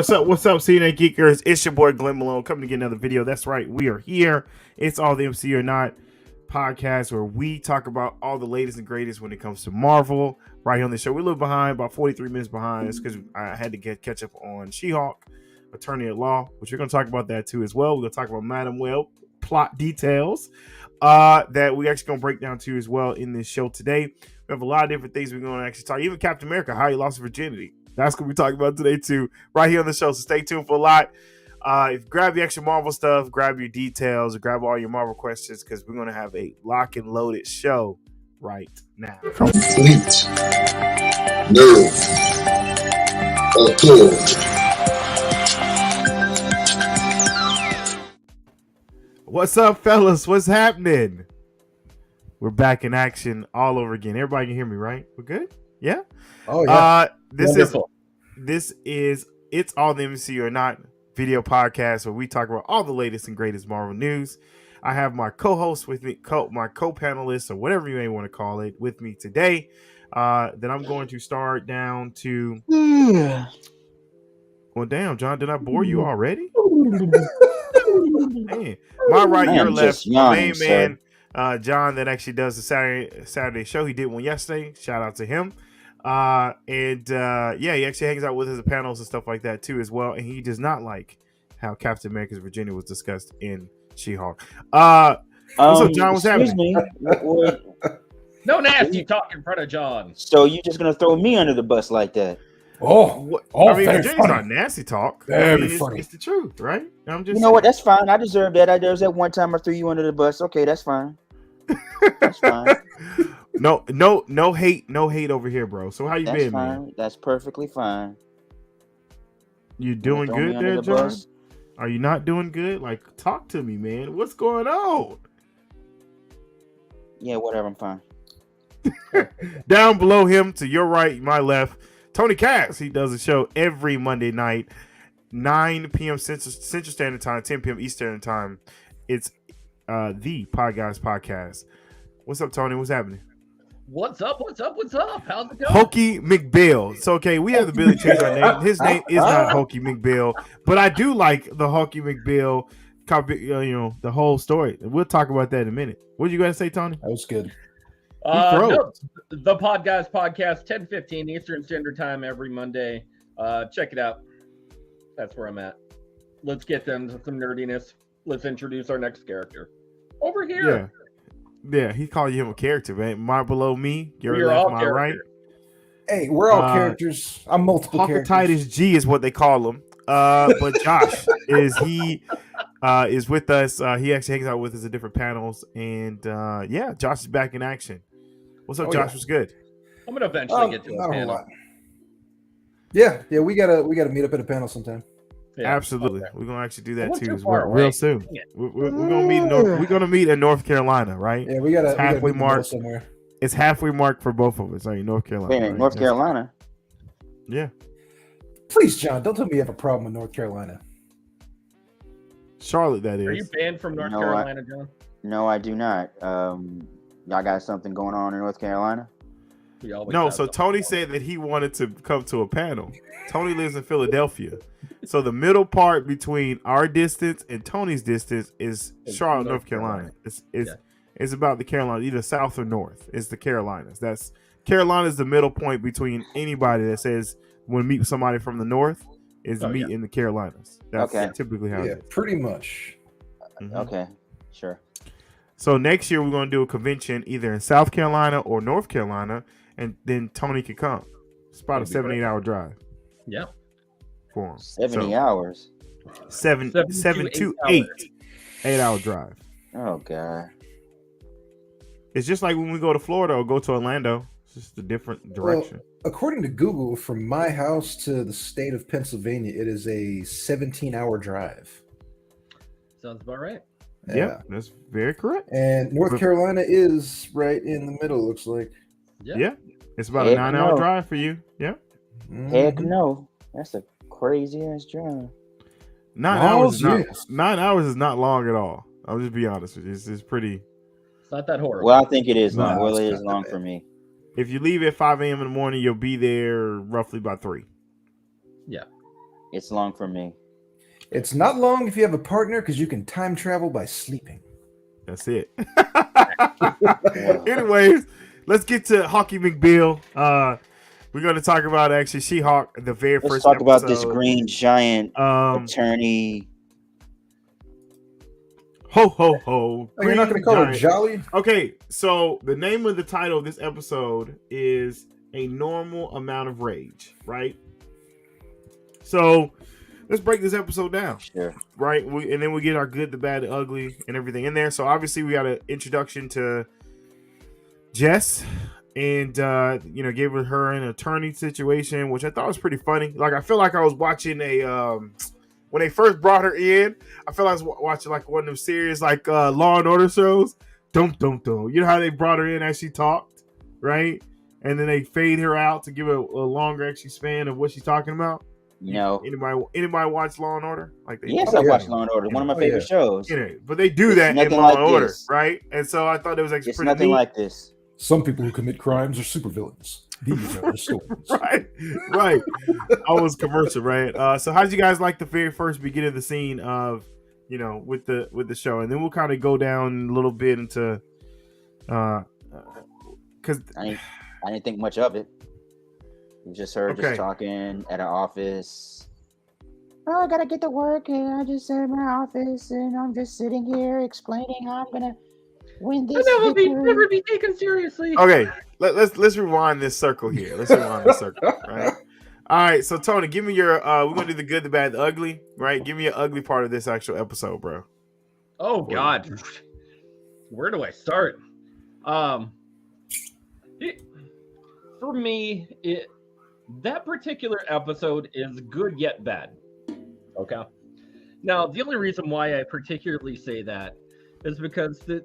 What's up, CNN Geekers? It's your boy Glenn Malone coming to get another video. That's right, we are here. It's All the MCU or Not podcast where we talk about all the latest and greatest when it comes to Marvel. Right here on the show, we're a little behind, about 43 minutes behind. It's because I had to catch up on She-Hulk, Attorney at Law, which we're going to talk about that too as well. We're going to talk about Madam Web plot details that we actually going to break down too as well in this show today. We have a lot of different things we're going to actually talk. Even Captain America, how he lost his virginity. That's what we're talking about today too, right here on the show. So stay tuned for a lot. Grab your extra Marvel stuff, grab your details, grab all your Marvel questions because we're going to have a lock and loaded show right now. Complete. No. Okay. What's up, fellas? What's happening? We're back in action all over again. Everybody can hear me, right? We're good? Yeah? Oh, yeah. This is It's All the MCU or Not video podcast where we talk about all the latest and greatest Marvel news. I have my co-host with me, my co-panelist, or whatever you may want to call it, with me today. Then I'm going to start down to... Well, damn, John, did I bore you already? Man. My right, your left, my main man, John, that actually does the Saturday show. He did one yesterday. Shout out to him. He actually hangs out with us at panels and stuff like that too as well. And he does not like how Captain America's Virginia was discussed in She-Hulk. What's up, John? What's happening? Me. No nasty talk in front of John. So you just gonna throw me under the bus like that? Virginia's not nasty talk. Very funny. It's the truth, right? I'm just you know what? That's fine. I deserve that. There was that one time I threw you under the bus. Okay, that's fine. That's fine. No hate over here, bro. So how you That's been, fine. man? That's perfectly fine. You doing good there, John? Bus? Are you not doing good? Like, talk to me, man. What's going on? Yeah, whatever. I'm fine. Down below him, to your right, my left, Tony Cass. He does a show every Monday night, 9 p.m. Central Standard Time, 10 p.m. Eastern Time. It's the Pod Guys Podcast. What's up, Tony? What's happening? What's up? How's it going? Hokey McBill. So, okay, we have the ability to change our name. His name is not Hokey McBill, but I do like the Hokey McBill, the whole story. We'll talk about that in a minute. What did you guys say, Tony? That was good. The Pod Guys Podcast, 10:15 Eastern Standard Time every Monday. Check it out. That's where I'm at. Let's get them to some nerdiness. Let's introduce our next character. Over here. Yeah, he called him a character, man. My below me, you're all my right. Hey, we're all characters. I'm multiple characters. Hawketitis G is what they call him. But Josh is with us. He actually hangs out with us at different panels, and Josh is back in action. What's up, Josh? What's good? I'm gonna eventually get to a panel. Yeah, we gotta meet up at a panel sometime. Yeah, absolutely. Okay. We're gonna actually do that too as well real soon. We're gonna meet. We're gonna meet in North Carolina, right? Yeah, we gotta halfway mark somewhere. It's halfway mark for both of us. Right, North Carolina. Wait, right? North Carolina. Yeah. Please, John, don't tell me you have a problem with North Carolina. Charlotte, that is. Are you banned from North Carolina, John? No, I do not. Y'all got something going on in North Carolina? No, so Tony said that he wanted to come to a panel. Tony lives in Philadelphia. So the middle part between our distance and Tony's distance is Charlotte, North Carolina. It's about the Carolinas, either south or north. It's the Carolinas. Carolina's the middle point between anybody that says when meet somebody from the north is meet in the Carolinas. That's typically how it is. Pretty much. Mm-hmm. Okay, sure. So next year we're going to do a convention either in South Carolina or North Carolina, and then Tony can come. It's about a 7-8 hour drive. Yeah. For him. 70 hours. 7 to 8 8-hour drive. Oh God. It's just like when we go to Florida or go to Orlando. It's just a different direction. Well, according to Google, from my house to the state of Pennsylvania, it is a 17-hour drive. Sounds about right. Yeah, that's very correct. And North Carolina is right in the middle, looks like. Yeah. It's about a 9-hour drive for you. Yeah. Heck no. That's a crazy ass drive. 9 hours is not 9 hours is not long at all. I'll just be honest with you. It's pretty. It's not that horrible. Well, I think it is long. Well, it is long for me. If you leave at 5 a.m. in the morning, you'll be there roughly by 3. Yeah. It's long for me. It's not long if you have a partner because you can time travel by sleeping. That's it. Anyways, let's get to Hawky McBeal. We're going to talk about actually She-Hulk, the very Let's first talk episode. about this green giant Um, attorney. Ho ho ho! Oh, you're not going to call her Jolly? Okay, so the name of the title of this episode is A Normal Amount of Rage, right? So let's break this episode down. Sure. Right, and then we get our good, the bad, the ugly, and everything in there. So obviously we got an introduction to Jess, and gave her an attorney situation, which I thought was pretty funny. Like I feel like I was watching a when they first brought her in, I feel like I was watching like one of them series like Law and Order shows. Dum dum dum. You know how they brought her in as she talked, right? And then they fade her out to give a longer actually span of what she's talking about. No. Anybody watch Law and Order? Like yes, I watch Law and Order. One of my favorite shows. But they do that in Law and Order, right? And so I thought it was actually it's pretty nothing neat. like this. Some people who commit crimes are supervillains. These are the stories. right. Always commercial, right? So how did you guys like the very first beginning of the scene of, with the show, and then we'll kind of go down a little bit into, because I didn't think much of it. You just heard just talking at an office. Oh, I gotta get to work, and I just sat in my office, and I'm just sitting here explaining how I'm gonna win this. Never be taken seriously. Okay, let's rewind this circle here. Right? All right, so Tony, give me your. We're gonna do the good, the bad, the ugly, right? Give me your ugly part of this actual episode, bro. Oh God, where do I start? For me, that particular episode is good yet bad. Okay. Now, the only reason why I particularly say that is because the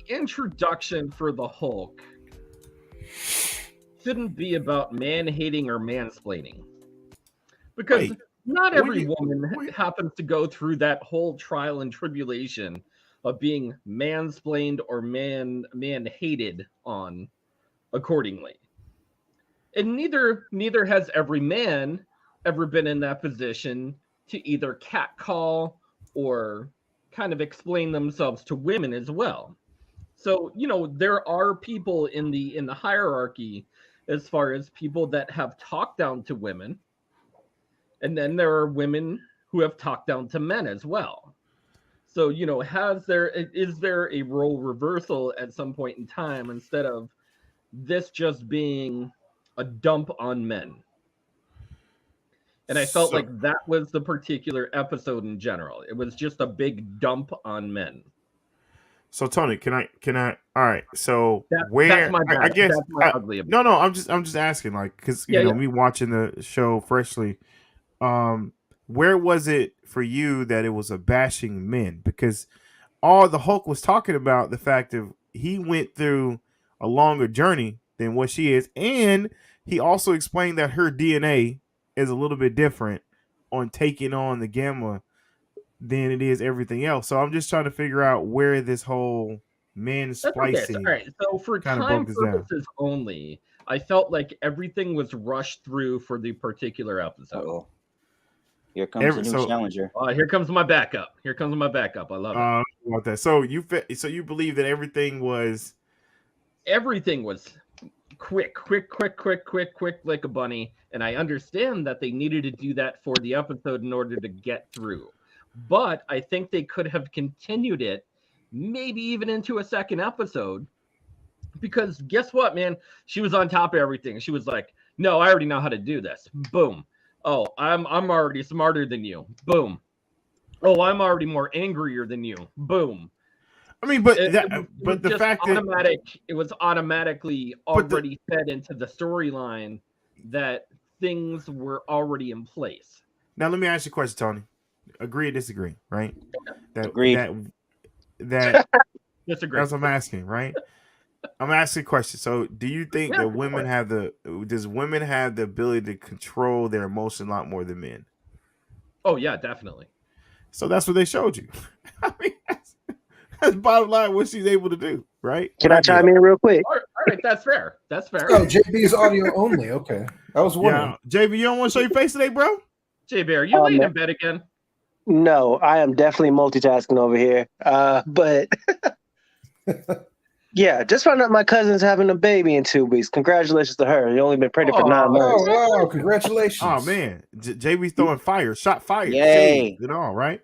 introduction for the Hulk shouldn't be about man-hating or mansplaining. Because not every woman happens to go through that whole trial and tribulation of being mansplained or man-hated on accordingly. And neither has every man ever been in that position to either catcall or kind of explain themselves to women as well. So, there are people in the hierarchy as far as people that have talked down to women. And then there are women who have talked down to men as well. So, is there a role reversal at some point in time instead of this just being a dump on men? And I felt like that was the particular episode in general. It was just a big dump on men. So Tony, can I? All right. So that's my bad. I guess that's my ugly. No. I'm just asking, like, because me watching the show freshly. Where was it for you that it was a bashing men? Because all the Hulk was talking about the fact that he went through a longer journey than what she is, and he also explained that her DNA is a little bit different on taking on the Gamma than it is everything else. So I'm just trying to figure out where this whole man splicing. All right. So for time purposes only, I felt like everything was rushed through for the particular episode. Uh-oh. Here comes a new challenger. Here comes my backup. I love it. About that. So you believe that everything was quick like a bunny, and I understand that they needed to do that for the episode in order to get through. But I think they could have continued it, maybe even into a second episode, because guess what, man? She was on top of everything. She was like, "No, I already know how to do this." Boom. Oh, I'm already smarter than you. Boom. Oh, I'm already more angrier than you. Boom. I mean, but the fact that it was automatically already fed into the storyline that things were already in place. Now, let me ask you a question, Tony. Agree or disagree, right? Agree. That disagree. That's what I'm asking, right? I'm asking a question. So, do you think that women have the ability to control their emotion a lot more than men? Oh yeah, definitely. So that's what they showed you. I mean, that's bottom line what she's able to do, right? Can I chime in real quick? All right, that's fair. That's fair. Oh, JB's audio only. Okay, I was wondering. Yeah. JB, you don't want to show your face today, bro? J Bear, you laying in bed again? No, I am definitely multitasking over here. But yeah, just found out my cousin's having a baby in 2 weeks. Congratulations to her. She only been pregnant for 9 months. Oh wow! Congratulations! Oh man, JB's throwing fire, shot fire, Yay! it all right.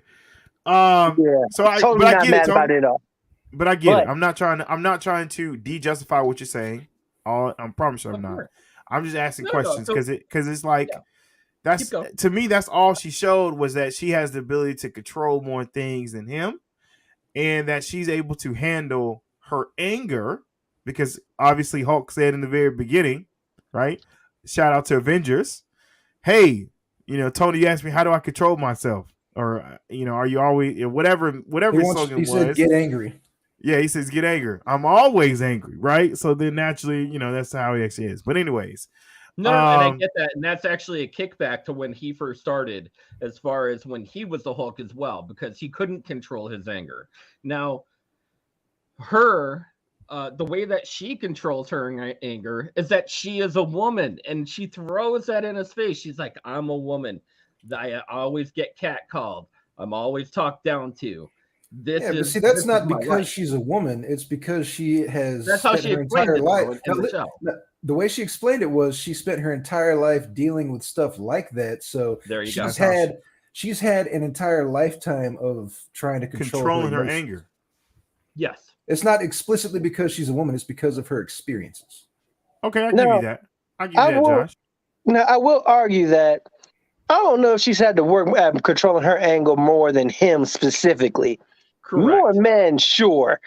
Yeah, So I totally not mad about it all. But I get it. I'm not trying to de-justify what you're saying. I promise you I'm not. I'm just asking questions because it's like that's to me that's all she showed was that she has the ability to control more things than him, and that she's able to handle her anger because obviously Hulk said in the very beginning, right? Shout out to Avengers. Hey, Tony asked me how do I control myself, or are you always whatever his slogan was? He said get angry. Yeah, he says get angry. I'm always angry, right? So then naturally, that's how he actually is. But anyways. No, and I get that. And that's actually a kickback to when he first started, as far as when he was the Hulk as well, because he couldn't control his anger. Now, the way that she controls her anger is that she is a woman, and she throws that in his face. She's like, I'm a woman. I always get catcalled. I'm always talked down to. But see, that's not because she's a woman. It's because she has spent her entire life. The way she explained it was she spent her entire life dealing with stuff like that. So there you she's had an entire lifetime of trying to controlling her anger. Yes. It's not explicitly because she's a woman. It's because of her experiences. Okay, I give you that. I give you that, Josh. Now, I will argue that I don't know if she's had to work at controlling her anger more than him specifically. Correct. More men, sure,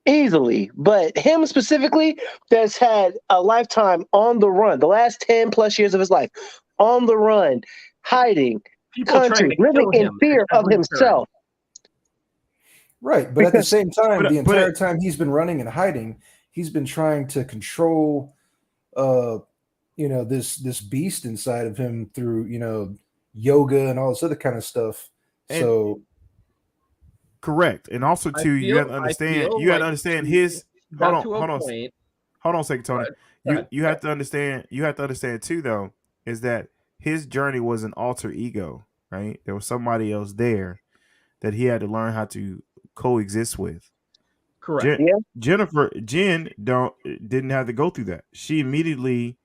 easily, but him specifically that's had a lifetime on the run, the last 10 plus years of his life on the run, hiding, country, living in fear of himself. Right, but at the same time, the entire time he's been running and hiding, he's been trying to control, this beast inside of him through, yoga and all this other kind of stuff. Correct, and also too, you have to understand. You have to understand his. Hold on a second, Tony. You have to understand. You have to understand too, though, is that his journey was an alter ego, right? There was somebody else there that he had to learn how to coexist with. Correct. Jen didn't have to go through that. She immediately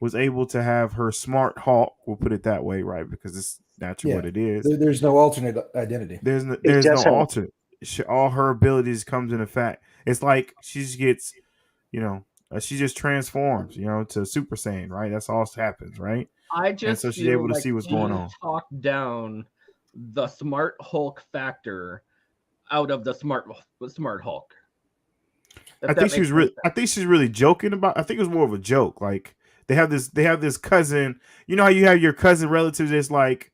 was able to have her smart Hulk. We'll put it that way, right? Because it's naturally what it is. There's no alternate identity. There's no alternate. All her abilities comes in effect. It's like she just gets, she just transforms, to Super Saiyan, right? That's all that happens, right? So she's able to see what's going on. Talk down the smart Hulk factor out of the smart Hulk. I think she's really joking about. I think it was more of a joke. Like they have this cousin. You know how you have your cousin relatives that's like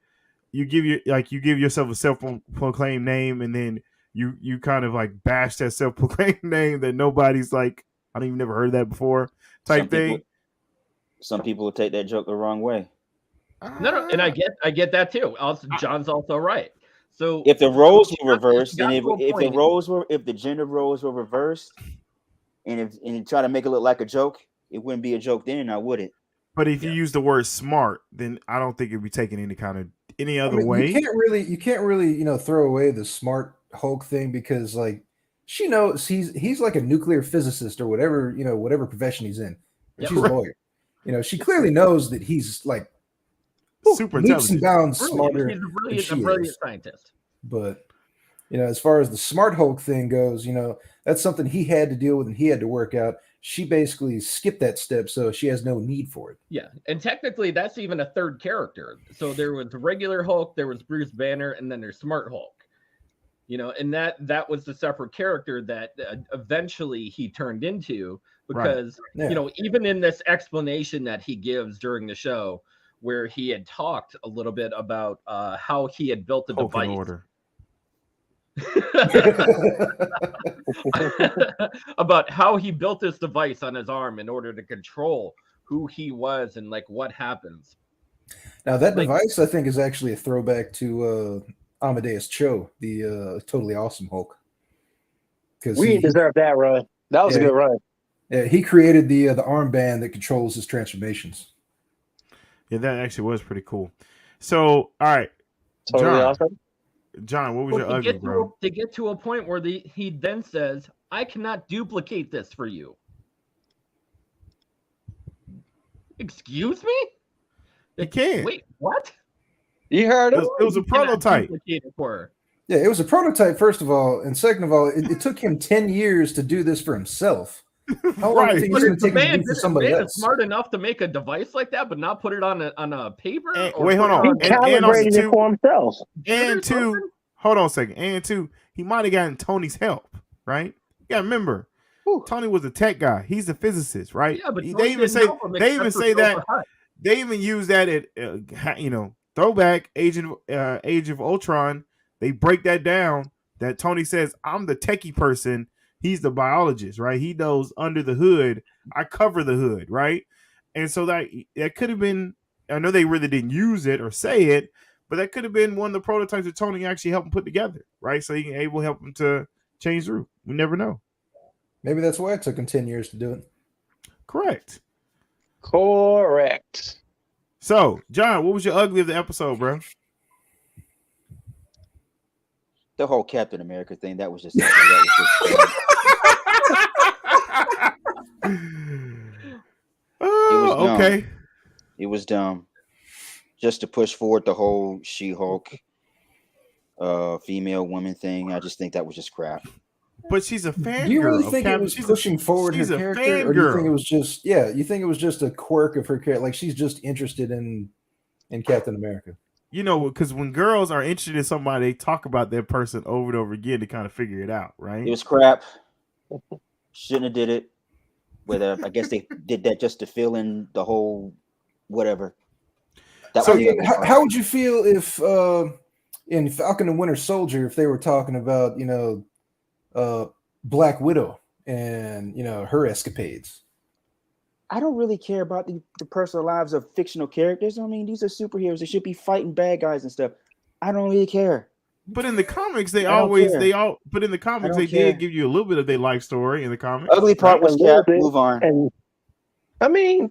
you give yourself a self-proclaimed name, and then you kind of like bash that self-proclaimed name that nobody's like, I don't even never heard that before type thing. Some people will take that joke the wrong way. No, and I get that too. John's also right. So if the roles were reversed, and if the gender roles were reversed, and try to make it look like a joke, it wouldn't be a joke then, now would it? But if you use the word smart, then I don't think it'd be taken any other way. You can't really, throw away the smart Hulk thing because like she knows he's like a nuclear physicist or whatever, whatever profession he's in. She's a lawyer. She clearly knows that he's like super intelligent, leaps and bounds smarter. He's a brilliant scientist. But as far as the smart Hulk thing goes, that's something he had to deal with and he had to work out. She basically skipped that step, so she has no need for it. Yeah, and technically that's even a third character. So there was the regular Hulk, there was Bruce Banner, and then there's Smart Hulk. And that was the separate character that eventually he turned into because, even in this explanation that he gives during the show, where he had talked a little bit about how he had built the device. Order. About how he built this device on his arm in order to control who he was and like what happens. Now that device, I think, is actually a throwback to Amadeus Cho, the Totally Awesome Hulk. Because we deserve that run. That was a good run. Yeah, he created the armband that controls his transformations. Yeah, that actually was pretty cool. So, all right, Totally awesome. John, what was your ugly, bro? To get to a point where he then says, "I cannot duplicate this for you." Excuse me? You can't. Wait, what? You heard him? It was a prototype. Yeah, it was a prototype, first of all, and second of all, it took him 10 years to do this for himself. How long do you think it's going to take him to do for somebody else? Smart enough to make a device like that, but not put it on a paper. Wait, hold on. He calibrated it for himself. And two, hold on a second. And two, he might have gotten Tony's help, right? Yeah, remember, Tony was a tech guy. He's a physicist, right? Yeah, but they even say that. They even use that at throwback Age of Ultron. They break that down. That Tony says, "I'm the techie person. He's the biologist, right? He knows under the hood. I cover the hood, right?" And so that could have been. I know they really didn't use it or say it, but that could have been one of the prototypes that Tony actually helped him put together, right? So he can able to help him to change the route. We never know. Maybe that's why it took him 10 years to do it. Correct. So, John, what was your ugly of the episode, bro? The whole Captain America thing, that was just okay. It was dumb. Just to push forward the whole She-Hulk female woman thing. I just think that was just crap. But she's a fan. Do you really think it was pushing forward her character, or do you think it was just you think it was just a quirk of her character, like she's just interested in Captain America? You know, because when girls are interested in somebody, they talk about their person over and over again to kind of figure it out, right? It was crap. Shouldn't have did it. Whether I guess they did that just to fill in the whole whatever. So how would you feel if in Falcon and Winter Soldier, if they were talking about Black Widow and her escapades? I don't really care about the personal lives of fictional characters. I mean, these are superheroes. They should be fighting bad guys and stuff. I don't really care. But in the comics, did give you a little bit of their life story in the comics. Ugly part was move on. And I mean,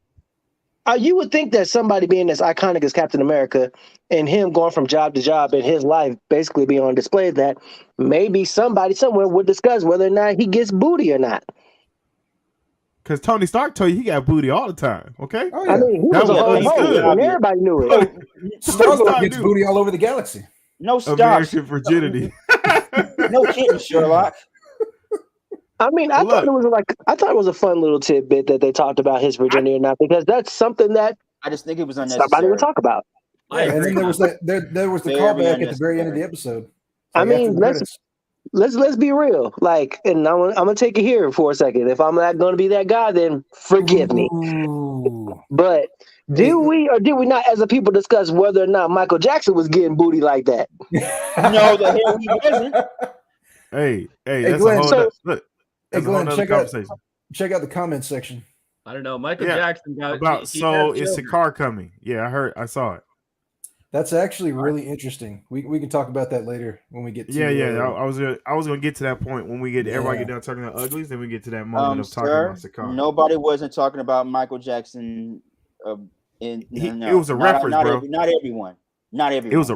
you would think that somebody being as iconic as Captain America and him going from job to job in his life basically be on display, that maybe somebody somewhere would discuss whether or not he gets booty or not. Because Tony Stark told you he got booty all the time. Okay, oh, yeah. I mean, he was a whole and everybody knew it. Stark gets booty all over the galaxy. No stop. American virginity. No kidding, Sherlock. I mean, I thought it was a fun little tidbit that they talked about his virginity or not, because that's something that I just think it was unnecessary. Somebody would talk about. And then there was the callback at the very end of the episode. I mean, let's be real. Like, and I'm gonna take it here for a second. If I'm not gonna be that guy, then forgive me. But did we or did we not, as a people, discuss whether or not Michael Jackson was getting booty like that? No, the hell he wasn't. Hey, that's Glenn, a whole look. Hey, Glenn, check out the comment section. I don't know. Michael Jackson got about is the car coming? Yeah, I saw it. That's actually really interesting. We can talk about that later when we get to I was gonna get to that point when we get everybody get down talking about uglies, then we get to that moment of talking about Sakar. Nobody wasn't talking about Michael Jackson. It was a reference, bro. Not everyone. It was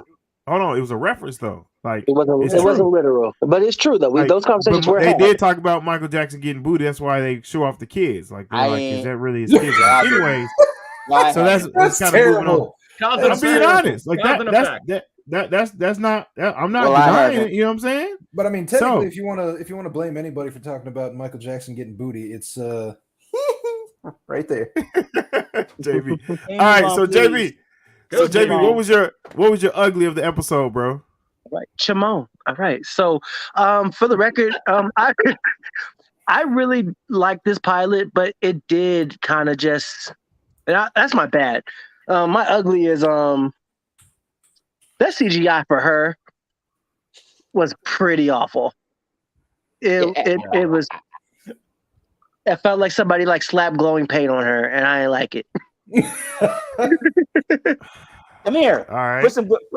a reference though. Like it wasn't literal, but it's true though. Those conversations were. They did talk about Michael Jackson getting booty. That's why they show off the kids. Like, is that really his kids? Anyways, so that's kind of moving on. I'm being honest. Like that's not. I'm not denying it. You know what I'm saying? But I mean, technically, if you want to blame anybody for talking about Michael Jackson getting booty, it's right there. JB. All right, so JB. So JB, what was your ugly of the episode, bro? Right, Shimon. All right. So, for the record, I really like this pilot, but it did kind of just. That's my bad. My ugly is that CGI for her was pretty awful. It was. It felt like somebody slapped glowing paint on her, and I didn't like it. Come here. All right. Put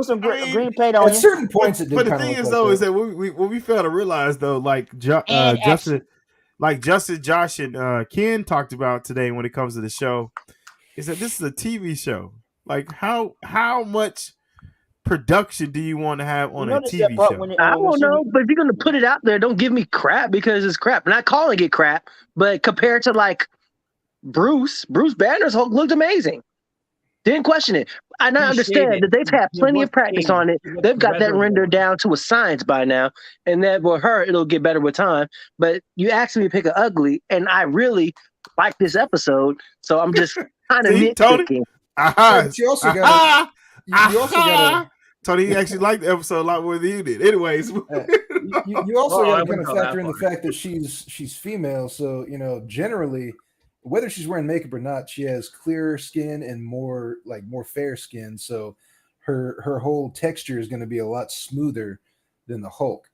some green paint on at certain points. It did. But the thing is, though, is that what we fail to realize, though, Justin, Josh, and Ken talked about today when it comes to the show, is that this is a TV show. Like how much production do you want to have on a notice TV that part show? when I when don't she know, but if you're gonna put it out there, don't give me crap because it's crap. Not calling it crap, but compared to like Bruce Banner's Hulk looked amazing. Didn't question it. And I He understand shaded. that they've had He plenty of looked practice shaded. on it. He looked They've got that reservoir. rendered down to a science by now, and that with her it'll get better with time. But you asked me to pick an ugly, and I really like this episode, so I'm just kind of See, Tony? nitpicking. Aha! But you also gotta, you also gotta, Tony, he actually liked the episode a lot more than you did. Anyways, you also Well, I gotta kind wouldn't of go that factor in the far. fact that she's female. So generally, whether she's wearing makeup or not, she has clearer skin and more fair skin. So her whole texture is going to be a lot smoother than the Hulk.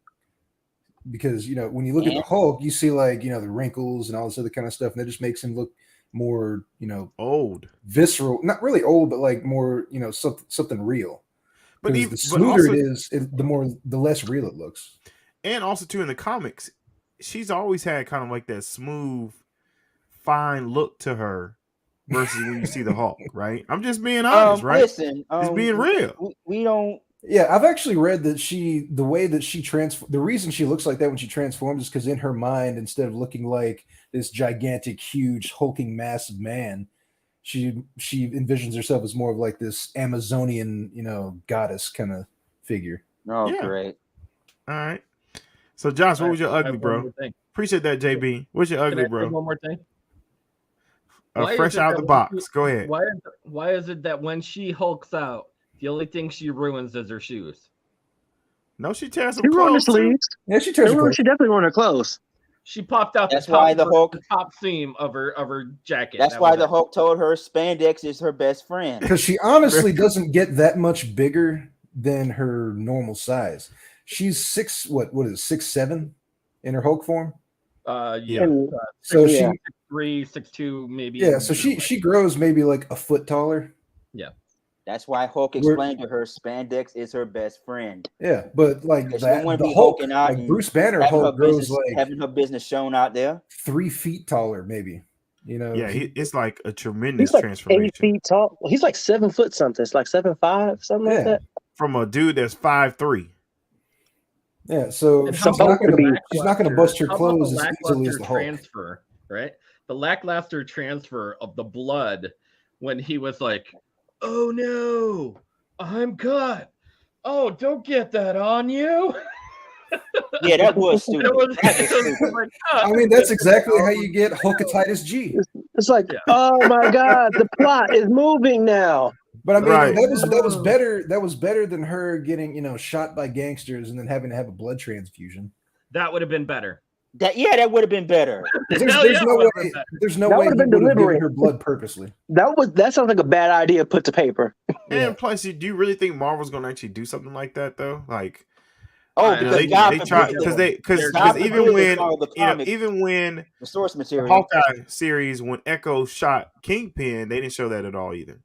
Because when you look at the Hulk, you see the wrinkles and all this other kind of stuff, and that just makes him look more old, visceral. Not really old, but like more something real. but Because even the smoother also, it is, the less real it looks. and also too in the comics, she's always had kind of like that smooth, fine look to her versus when you see the Hulk, right? I'm just being honest, right? Listen, Just being real. We don't. Yeah, I've actually read that the way that she the reason she looks like that when she transforms is because in her mind, instead of looking like this gigantic, huge, hulking, massive man, she envisions herself as more of like this Amazonian, goddess kind of figure. Oh, Yeah. great. All right. So, Josh, what was your ugly, bro? Appreciate that, JB. What's your ugly, bro? One more thing. Fresh out of the box. Go ahead. Why is it that when she hulks out, the only thing she ruins is her shoes? No, she tears some She ruined her clothes. Too. sleeves. Yeah, she tears her clothes. She definitely ruined her clothes. She popped out That's the top, why the Hulk. the top seam of her jacket. That's why the Hulk told her spandex is her best friend. Because she honestly doesn't get that much bigger than her normal size. She's 6'7" in her Hulk form? Yeah. So 6'3", 6'2", maybe. Yeah, so she grows maybe like a foot taller. Yeah. That's why Hulk explained to her spandex is her best friend. Yeah, but like Because that, she wouldn't the be Hulk, hulking out like and Bruce Banner Hulk grows like having her business shown out there. 3 feet taller, maybe. Yeah, it's like a tremendous He's like transformation. 8 feet tall. He's like 7 foot something. It's like 7'5", something like that. From a dude that's 5'3". Yeah, so And she's how not about going to bust her how about clothes the as easily as the Hulk. transfer, right? The lackluster transfer of the blood when he was like, "Oh no, I'm cut. Oh, don't get that on you." Yeah, that was stupid. I mean, that's exactly how you get Hulkatitis G. It's like, oh my god, the plot is moving now. But I mean, Right. that was better. That was better than her getting shot by gangsters and then having to have a blood transfusion. That would have been better. That would have been better. There's Hell no yeah, way. would've been better. There's no That way would've he been would have given deliberate. her blood purposely. That sounds like a bad idea put to paper. And plus, do you really think Marvel's going to actually do something like that though? Like, Oh, you know, because they try because even when the source the material, Hawkeye series, when Echo shot Kingpin, they didn't show that at all either.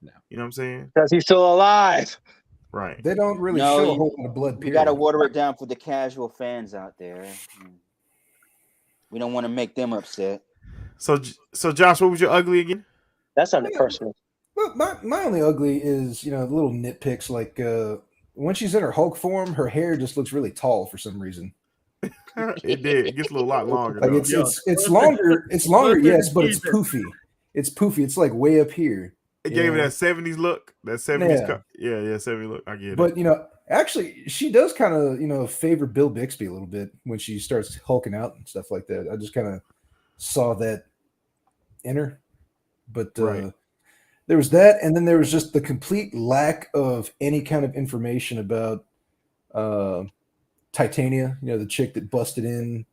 No. You know what I'm saying? Because he's still alive. Right. They don't really No, show a whole lot of blood. we got to water it down for the casual fans out there. We don't want to make them upset. So Josh, what was your ugly again? That sounded personal. Well, my only ugly is the little nitpicks like when she's in her Hulk form, her hair just looks really tall for some reason. It did. It gets a lot longer. Like though. it's longer. It's longer, yes, but it's poofy. It's poofy. It's like way up here. It gave it that 70s look. That 70s yeah, 70s look. I get it. But actually, she does kind of favor Bill Bixby a little bit when she starts hulking out and stuff like that. I just kind of saw that in her. But Right. there was that, and then there was just the complete lack of any kind of information about Titania, the chick that busted in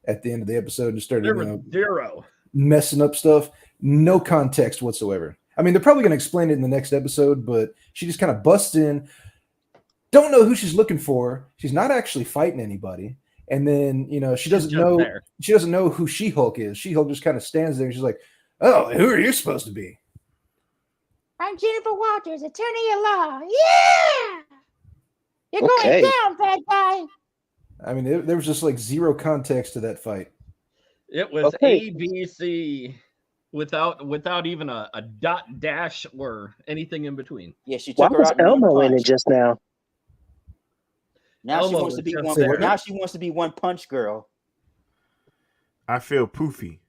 at the end of the episode and started There was zero messing up stuff. No context whatsoever. I mean, they're probably going to explain it in the next episode, but she just kind of busts in. Don't know who she's looking for. She's not actually fighting anybody. And then, she doesn't know. there. She doesn't know who She-Hulk is. She-Hulk just kind of stands there. And she's like, "Oh, who are you supposed to be?" I'm Jennifer Walters, attorney at law. Yeah! You're Okay. going down, bad guy. I mean, there was just like zero context to that fight. It was Okay. ABC. without even a dot dash or anything in between. Yeah, she Why took her was out in one Elmo in it punch. just now? Now she Elmo wants to was be just one. there. Now she wants to be one punch girl. I feel poofy.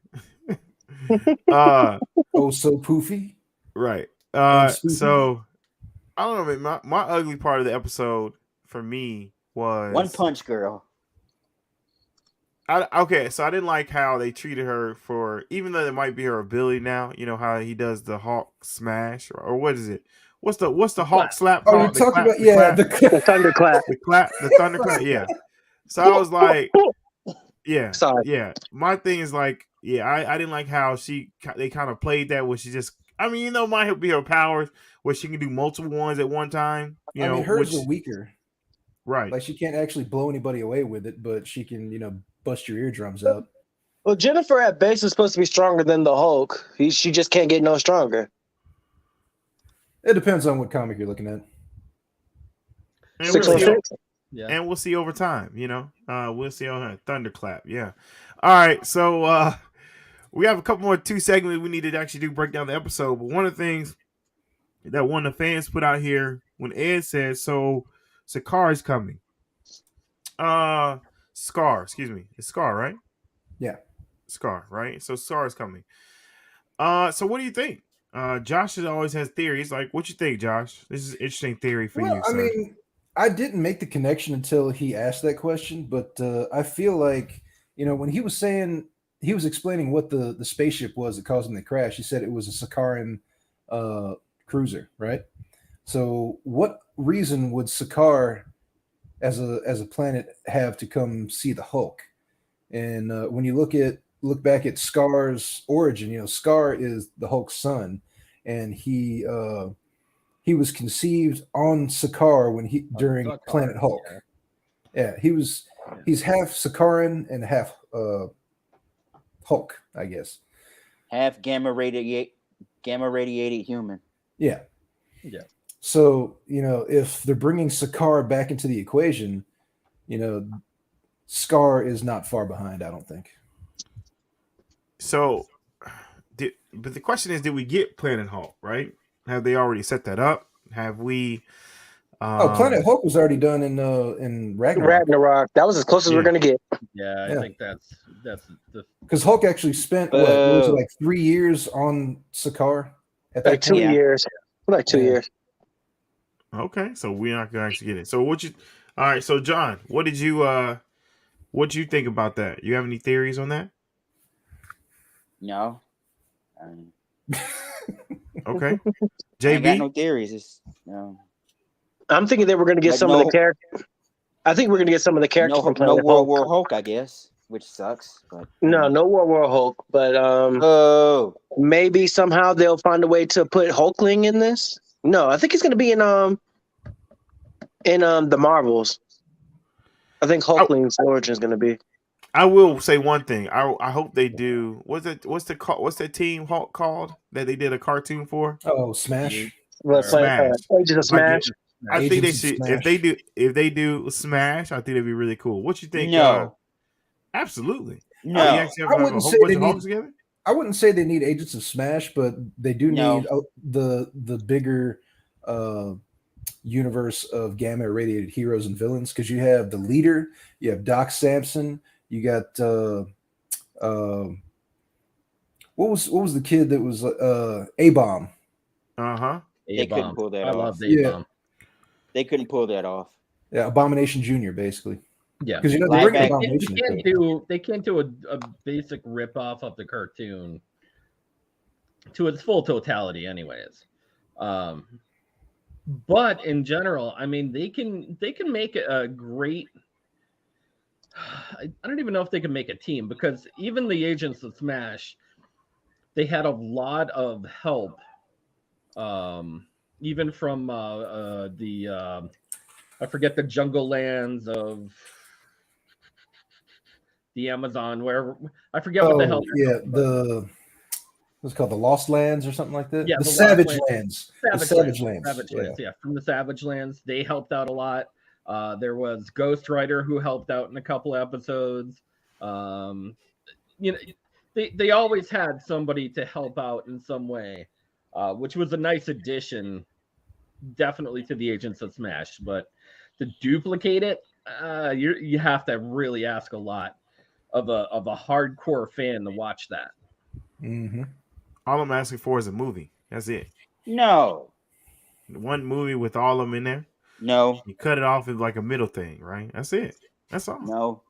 Oh, so poofy. Right. And spoofy. So I don't know, man. My ugly part of the episode for me was One punch girl. okay, so I didn't like how they treated her for, even though it might be her ability now. You know how he does the Hawk smash, or what is it? What's the Hawk slap? Oh, you're called? talking about The thunderclap. the thunderclap. Yeah. So I was like, yeah, Sorry. yeah. My thing is like, yeah, I didn't like how they kind of played that where she just, I mean, you know, might be her powers where she can do multiple ones at one time. You know, hers are weaker. Right. Like she can't actually blow anybody away with it, but she can, bust your eardrums out. Well, Jennifer at base is supposed to be stronger than the Hulk. She just can't get no stronger. It depends on what comic you're looking at. And 616. Yeah. And we'll see over time, we'll see on her thunderclap. Yeah. All right. So we have a couple more 2 segments we need to actually do break down the episode. But one of the things that one of the fans put out here when Ed said, so Sakaar is coming. Scar, excuse me. It's Scar, right? Yeah. Scar, right? So Scar is coming. So what do you think? Josh always has theories. Like, what you think, Josh? This is an interesting theory for you, sir. I mean, I didn't make the connection until he asked that question, but I feel like, when he was explaining what the spaceship was that caused him to crash, he said it was a Sakaran cruiser, right? So what reason would Sakaar as a planet have to come see the Hulk? And when you look back at Scar's origin, Scar is the Hulk's son, and he was conceived on Sakaar during Sakaar, Planet Hulk. Yeah, he's half Sakaran and half Hulk, I guess. Half gamma radiated human. Yeah. Yeah. So, if they're bringing Sakaar back into the equation, Scar is not far behind, I don't think. So, but the question is, did we get Planet Hulk, right? Have they already set that up? Have we? Planet Hulk was already done in Ragnarok. Ragnarok. That was as close as we're gonna get. Yeah, I think that's the because Hulk actually spent what was it, like 3 years on Sakaar at that Like 2 years. Like 2 years. Okay, so we're not gonna actually get it. So all right, so John, what did you think about that? You have any theories on that? No. Okay. I ain't got JB? no theories. I'm thinking that we're going to get Like some of the characters. I think we're going to get some of the characters from no Planet World Hulk. War Hulk, I guess, which sucks. But No World War Hulk. But maybe somehow they'll find a way to put Hulkling in this. No, I think he's going to be in the Marvels. I think Hulkling's origin is going to be. I will say one thing. I hope they do. What's that team Hulk called that they did a cartoon for? Oh, Smash. Smash. Agents of Smash. I think they should. If they do Smash, I think it'd be really cool. What you think? No. Absolutely. No. I wouldn't say they need. I wouldn't say they need Agents of Smash, but they do need the bigger universe of gamma irradiated heroes and villains, because you have the leader, you have Doc Samson, you got what was the kid that was A-Bomb? They couldn't pull that off. I love A-Bomb. They couldn't pull that off. Yeah, Abomination Jr. basically. Yeah, because they can't do a basic rip off of the cartoon to its full totality, anyways. But in general, I mean, they can make a great. I don't even know if they can make a team, because even the Agents of Smash, they had a lot of help, even from I forget the jungle lands of the Amazon, where I forget what the hell. Yeah, what's it called, the Lost Lands or something like that. Yeah, the Savage Lands. Savage Lands. Yeah, from the Savage Lands, they helped out a lot. There was Ghost Rider who helped out in a couple episodes. they always had somebody to help out in some way, which was a nice addition, definitely to the Agents of Smash. But to duplicate it, you have to really ask a lot of a hardcore fan to watch that. Mm-hmm. All I'm asking for is a movie. That's it. No. One movie with all of them in there. No. You cut it off as like a middle thing, right? That's it. That's all. No.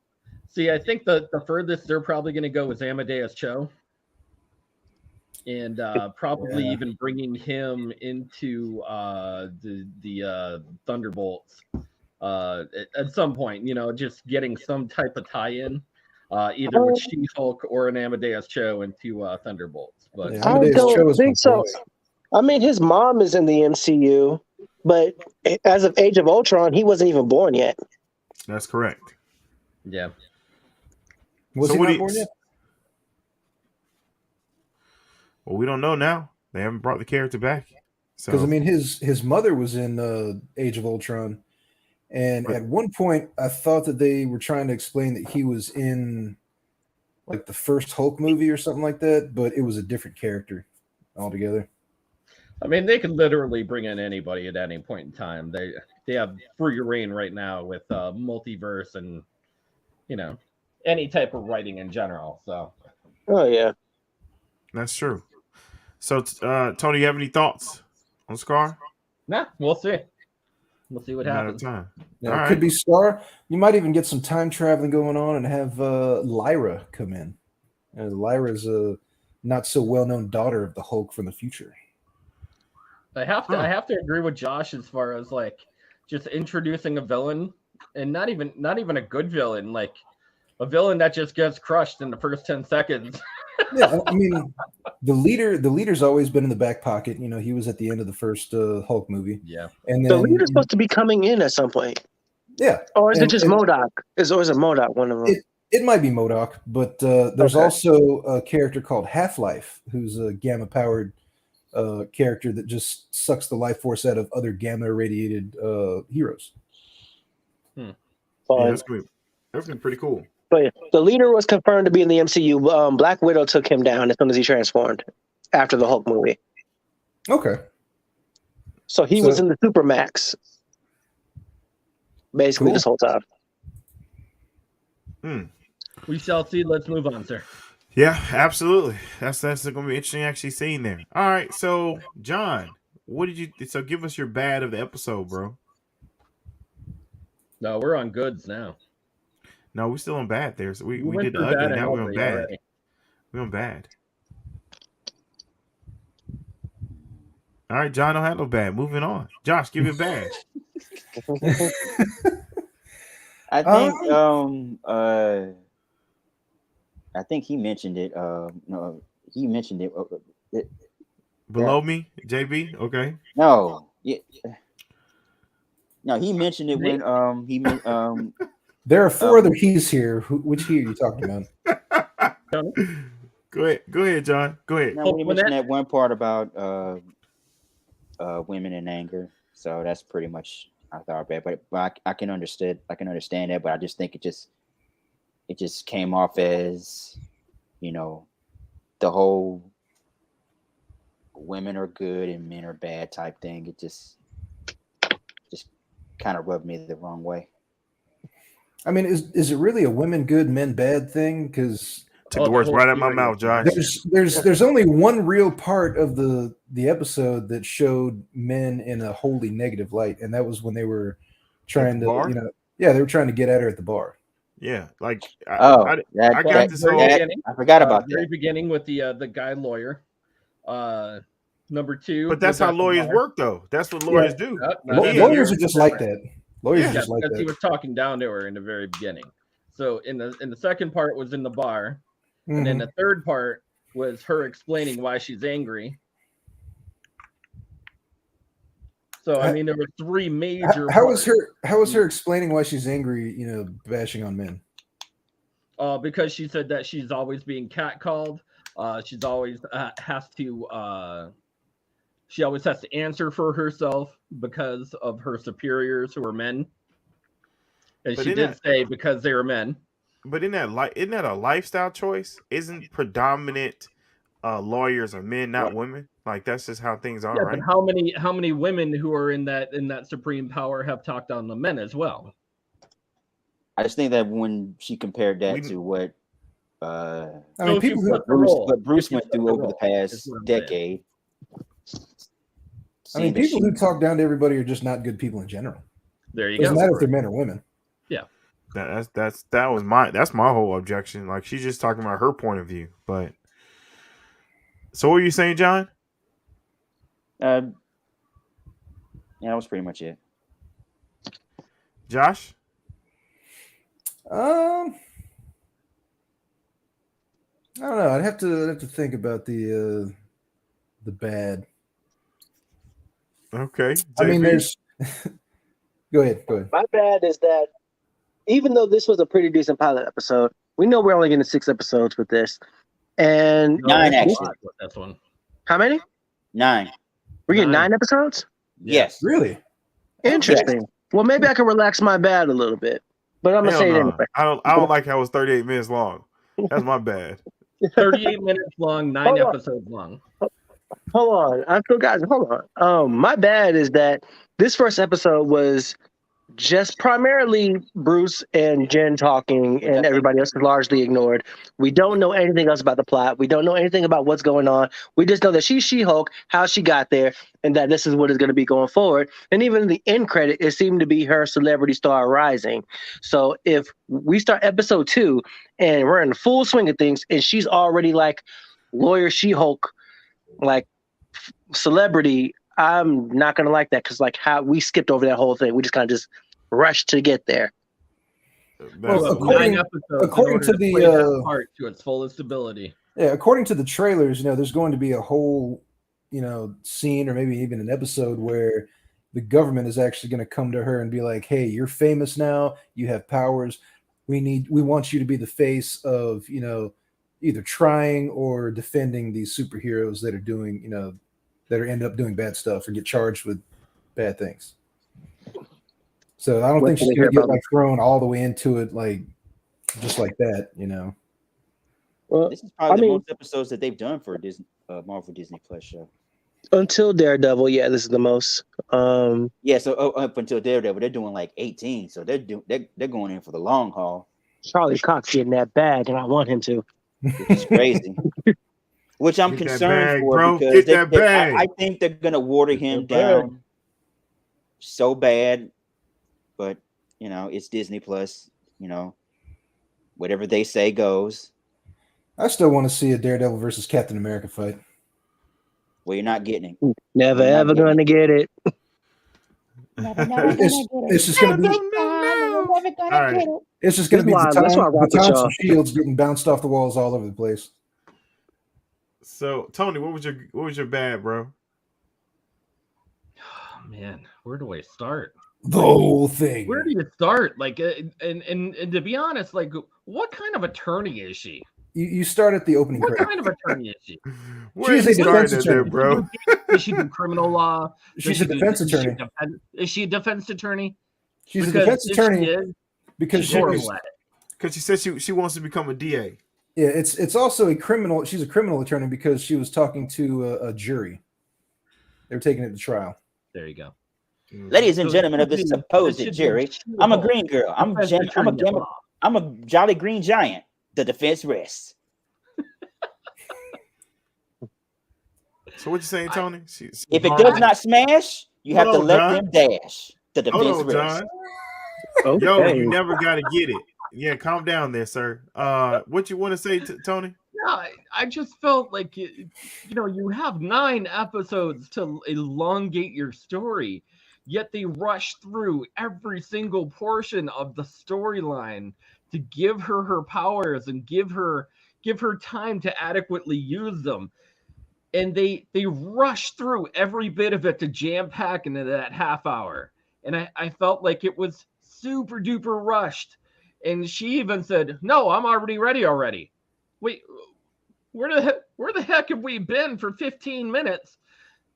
See, I think the furthest they're probably going to go is Amadeus Cho, and probably even bringing him into the Thunderbolts at some point. Just getting some type of tie-in, either with She-Hulk or an Amadeus Cho into Thunderbolts. But Yeah, I Amadeus Cho don't is think my so. boy. I mean, his mom is in the MCU, but as of Age of Ultron, he wasn't even born yet. That's correct. yeah, Was So he what not do you- born yet? Well, we don't know now. They haven't brought the character back. So Because I mean, his mother was in Age of Ultron, and But- at one point, I thought that they were trying to explain that he was in like the first Hulk movie or something like that, but it was a different character altogether. I mean, they could literally bring in anybody at any point in time. They have free reign right now with multiverse and any type of writing in general. So Oh yeah. that's true. So Tony, you have any thoughts on Scar? nah, we'll see. We'll see what Matter of happens. time. Now, All it right. could be Scar. You might even get some time traveling going on and have Lyra come in. Lyra's a not so well known daughter of the Hulk from the future. I have to agree with Josh as far as like just introducing a villain, and not even a good villain, like a villain that just gets crushed in the first 10 seconds. Yeah, I mean, the leader's always been in the back pocket. He was at the end of the first Hulk movie, Yeah. and The then leader's supposed to be coming in at some point. yeah, Or is it And- just and- MODOK? Is it MODOK one of them? It might be MODOK, but there's Okay. also a character called Half-Life, who's a gamma-powered character that just sucks the life force out of other gamma-irradiated heroes. Yeah, Fine. that's good. That's been pretty cool. But yeah, the leader was confirmed to be in the MCU. Black Widow took him down as soon as he transformed after the Hulk movie. Okay. So he was in the Supermax basically Cool. this whole time. We shall see. Let's move on, sir. Yeah, absolutely. That's going to be interesting actually seeing there. All right, so John, what did you? So give us your bad of the episode, bro. No, we're on goods now. No, we're still on bad there. So we went did the through ugly. bad and Now we're on ugly bad. already. We're on bad. All right, John, don't have no bad. Moving on. Josh, give it bad. I think I think he mentioned it. No, he mentioned it. Below me, JB. Okay. No, yeah. No, he mentioned it when he meant There are four other he's here. Which he are you talking about? Go ahead, John. Go ahead. no, when he mentioned that one part about women in anger. So that's pretty much I thought bad, but I can understand that, but I just think it just came off as, the whole women are good and men are bad type thing. It just kind of rubbed me the wrong way. I mean, is it really a women good, men bad thing? Because Took the words right out of my mouth, Josh. there's only one real part of the episode that showed men in a wholly negative light, and that was when they were trying to, bar? they were trying to get at her at the bar. Yeah, like I got this whole. I forgot about very that. beginning with the guy lawyer. Number two. But that's was how at the lawyers bar. work, though. That's what lawyers do. Lawyers are just like that. Lawyers Yeah, are just like because he that. was talking down to her in the very beginning. So in the second part was in the bar, and then Mhm. the third part was her explaining why she's angry. So I mean, there were three major. How was parts. her explaining why she's angry? Bashing on men. Because she said that she's always being catcalled. She's always has to. She always has to answer for herself because of her superiors who are men. And But she in did that- say because they were men. But isn't that a lifestyle choice? Isn't predominant lawyers are men, not women? Like that's just how things are, Yeah, right? but how many women who are in that supreme power have talked on the men as well? I just think that when she compared that to what I mean, people who Bruce went through over the past decade. I mean, people who talk down to everybody are just not good people in general. There you Doesn't go. matter if they're men or women. Yeah. That's my whole objection. Like she's just talking about her point of view. But so what are you saying, John? Yeah, that was pretty much it. Josh? I don't know. I'd have to think about the bad. Okay. I mean, there's. Go ahead. My bad is that even though this was a pretty decent pilot episode, we know we're only getting 6 episodes with this, and 9 actually. That's one. How many? 9. We're getting 9 episodes. Yes. Really? Interesting. Yes. Well, maybe I can relax my bad a little bit, but I'm gonna say it anyway. I don't like how it was 38 minutes long. That's my bad. 38 minutes long, 9 episodes long. Hold on. I feel, guys, hold on. My bad is that this first episode was just primarily Bruce and Jen talking, and everybody else is largely ignored. We don't know anything else about the plot. We don't know anything about what's going on. We just know that she's She-Hulk, how she got there, and that this is what is going to be going forward. And even in the end credit, it seemed to be her celebrity star rising. So if we start episode 2 and we're in the full swing of things, and she's already like lawyer She-Hulk, like celebrity, I'm not gonna like that because like how we skipped over that whole thing. We just kind of just rushed to get there. Well, according to the part to its fullest ability. Yeah, according to the trailers, there's going to be a whole, scene or maybe even an episode where the government is actually going to come to her and be like, "Hey, you're famous now. You have powers. We want you to be the face of, either trying or defending these superheroes that are doing, that are end up doing bad stuff or get charged with bad things." So I don't think she's gonna get like thrown all the way into it, like just like that, Well, this is probably the most episodes that they've done for a Marvel Disney Plus show. Until Daredevil, yeah, this is the most. Yeah, so up until Daredevil, they're doing like 18, so they're going in for the long haul. Charlie Cox getting that bag, and I want him to. It's crazy. Which I'm concerned for, bro. Because I think they're gonna water him down so bad. But it's Disney Plus. Whatever they say goes. I still want to see a Daredevil versus Captain America fight. Well, you're not getting it. Never ever gonna get it. It's just gonna be. It's just gonna be batons and shields getting bounced off the walls all over the place. So, Tony, what was your bad, bro? Oh, man, where do I start? The whole thing. Where do you start? Like, and to be honest, like, what kind of attorney is she? You start at the opening. What kind of attorney is she? She's a defense attorney, bro. Does she do criminal law? She's a defense attorney. Is she a defense attorney? She's a defense attorney because she said she wants to become a DA. Yeah, it's also a criminal. She's a criminal attorney because she was talking to a jury. They were taking it to trial. There you go. Ladies and gentlemen of this supposed jury, I'm a green girl. I'm a jolly green giant. The defense rests. So what you saying, Tony? If it does not smash, you have to let them dash. The defense rests. Okay. Yo, you never got to get it. Yeah, calm down there, sir. What you want to say, Tony? No, I just felt like you have 9 episodes to elongate your story, yet they rush through every single portion of the storyline to give her powers and give her time to adequately use them. And they rush through every bit of it to jam pack into that half hour. And I felt like it was super duper rushed. And she even said, "No, I'm already ready already." Wait, where the heck have we been for 15 minutes?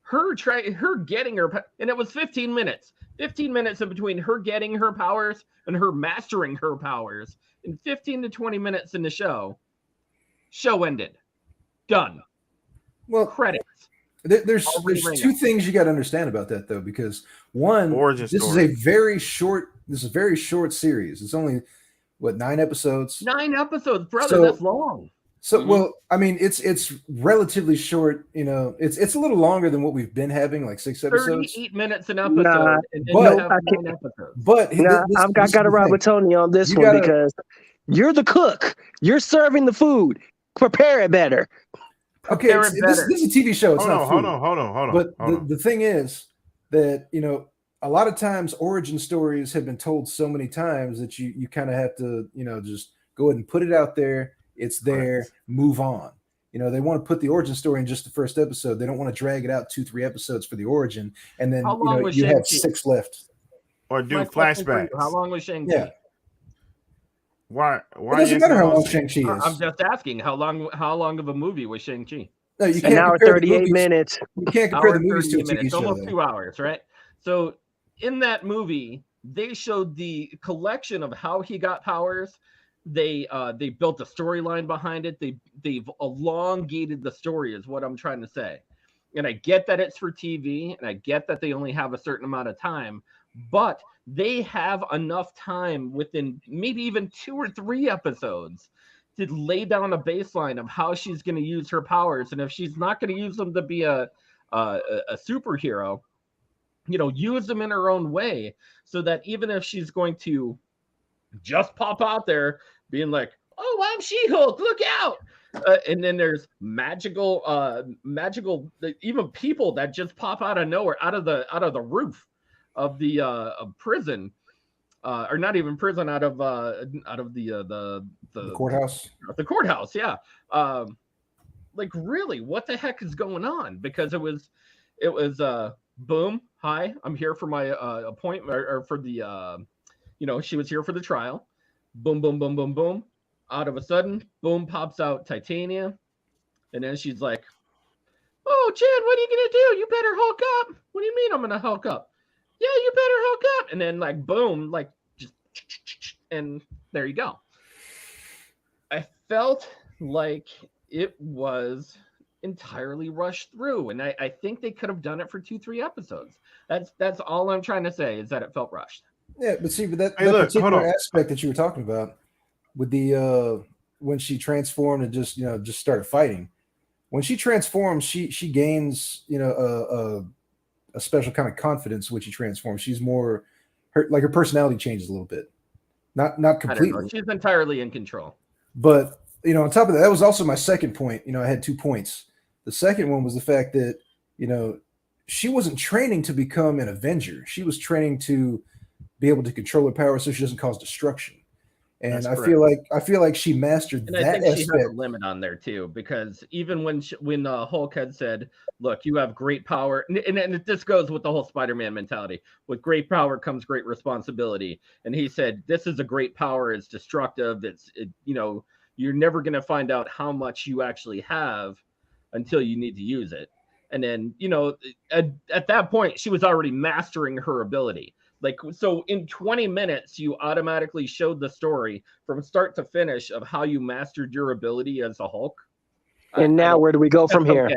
Her getting her, and it was 15 minutes. 15 minutes in between her getting her powers and her mastering her powers. In 15 to 20 minutes in the show ended. Done. Well, Credits. There's two things you got to understand about that though, because one, Origin this story. is a very short series. It's only what 9 episodes. 9 episodes, brother. That's long. So well, I mean, it's relatively short. You know, it's a little longer than what we've been having, like 6 episodes. 38 minutes an episode. Nah, and but- you have 9 episodes. But I've got to ride with Tony on this You one gotta- because you're the cook. You're serving the food. Prepare it better. Okay, Prepare it this better. is a TV show. It's not food. Hold on. But the thing is that, you know, a lot of times origin stories have been told so many times that you kind of have to, you know, just go ahead and put it out there. It's there, move on. You know, they want to put the origin story in just the first episode. They don't want to drag it out 2-3 episodes for the origin, and then How long was you have Shang-Chi? 6 left. Or do My question for you, flashbacks. How long was Shang-Chi? Yeah. Why It doesn't matter how long Shang-Chi is. I'm just asking, how long of a movie was Shang-Chi? No, you An can't hour, compare the 38 movies. minutes. You can't compare Hour the movies to a 38 TV show. almost though. 2 hours, right? So in that movie, they showed the collection of how he got powers. They built a storyline behind it. They've elongated the story, is what I'm trying to say. And I get that it's for TV, and I get that they only have a certain amount of time, but they have enough time within maybe even 2 or 3 episodes to lay down a baseline of how she's going to use her powers. And if she's not going to use them to be a superhero, you know, use them in her own way, so that even if she's going to just pop out there being like, oh, I'm She-Hulk, look out. And then there's magical, even people that just pop out of nowhere, out of the roof of the prison, or not even prison, out of the courthouse. The courthouse, yeah. Like, really, what the heck is going on? Because it was boom, hi, I'm here for my appointment, or for the she was here for the trial. Boom, boom, boom, boom, boom. Out of a sudden, boom, pops out Titania. And then she's like, oh, Jen, what are you going to do? You better Hulk up. What do you mean I'm going to Hulk up? Yeah, you better Hulk up. And then, like, boom, like, just, and there you go. I felt like it was entirely rushed through. And I think they could have done it for 2-3 episodes. That's all I'm trying to say, is that it felt rushed. Yeah, but see, but that Hey, look, particular hold on. aspect that you were talking about with the when she transformed and just started fighting. When she transforms, she gains a special kind of confidence when she transforms. She's more her personality changes a little bit, not I don't know. completely. She's entirely in control. But on top of that was also my second point. I had 2 points. The second one was the fact that she wasn't training to become an Avenger. She was training to be able to control her power so she doesn't cause destruction. And That's I correct. feel like she mastered And that I think she aspect. has a limit on there too, because even when Hulk had said, "Look, you have great power," and this goes with the whole Spider-Man mentality. With great power comes great responsibility. And he said, "This is a great power. It's destructive. You're never going to find out how much you actually have until you need to use it." And then, at that point, she was already mastering her ability. Like, so in 20 minutes, you automatically showed the story from start to finish of how you mastered your ability as a Hulk. And now where do we go from here?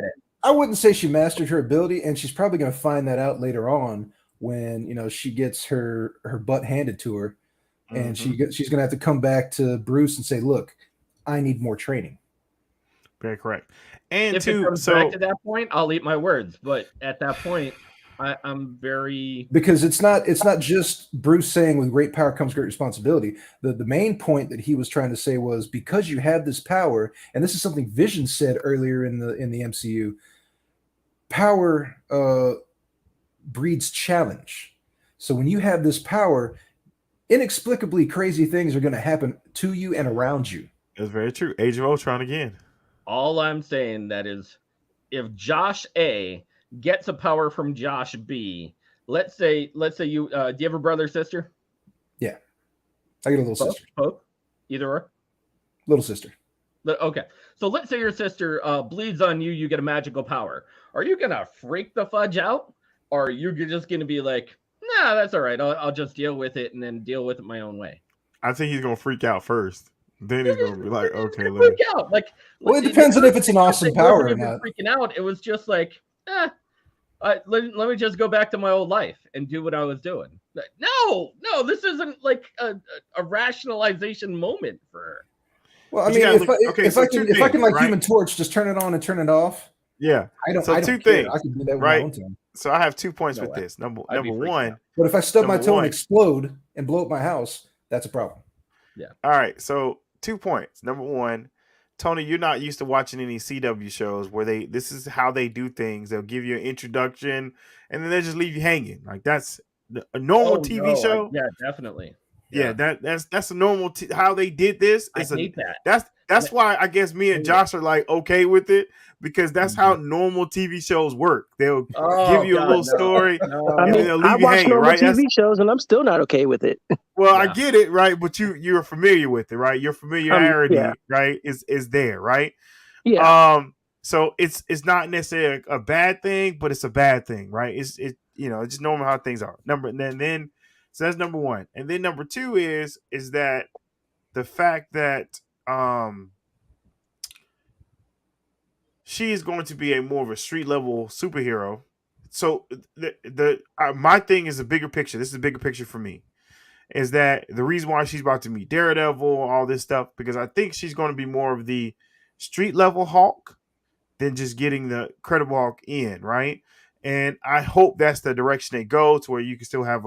I wouldn't say she mastered her ability, and she's probably going to find that out later on when she gets her butt handed to her, and she's going to have to come back to Bruce and say, "Look, I need more training." Very correct. And If it comes back to that point, I'll eat my words. But at that point, I'm very, because it's not just Bruce saying with great power comes great responsibility. The main point that he was trying to say was, because you have this power, and this is something Vision said earlier in the MCU, power breeds challenge. So when you have this power, inexplicably crazy things are going to happen to you and around you. That's very true. Age of Ultron again. all I'm saying that is, if Josh A gets a power from Josh B, let's say you do you have a brother or sister? Yeah, I get a little sister. Pope? Either or? Little sister. Okay, so let's say your sister bleeds on you, you get a magical power. Are you gonna freak the fudge out, or are you just gonna be like, nah, that's all right. I'll just deal with it and then deal with it my own way. I think he's gonna freak out first. Then he's gonna be like, okay, let me. Freak out. Like, Well, it depends on if it's an awesome power or even not. freaking out. It was just like, let me just go back to my old life and do what I was doing. Like, no, this isn't like a rationalization moment for her. Well, I mean, if I can like right? Human Torch, just turn it on and turn it off. Yeah, I don't. So I two don't care. things, I can do that with right? my own time. So I have 2 points with this. Number one. But if I stub my toe and explode and blow up my house, that's a problem. Yeah. All right. So 2 points. Number one, Tony, you're not used to watching any CW shows where this is how they do things. They'll give you an introduction and then they just leave you hanging. Like that's a normal TV show. Yeah, definitely. Yeah, that's a normal how they did this. I hate that. That's why I guess me and Josh are like okay with it because that's how normal TV shows work. They'll give you a little story. I mean, I watch normal TV shows and I'm still not okay with it. Well, I get it, right? But you're familiar with it, right? Your familiarity, right, is there, right? Yeah. So it's not necessarily a bad thing, but it's a bad thing, right? It's just normal how things are. So that's number one. And then number two is that the fact that she is going to be a more of a street level superhero. So my thing is a bigger picture. This is a bigger picture for me. Is that the reason why she's about to meet Daredevil, all this stuff, because I think she's going to be more of the street level Hulk than just getting the Incredible Hulk in, right? And I hope that's the direction they go to where you can still have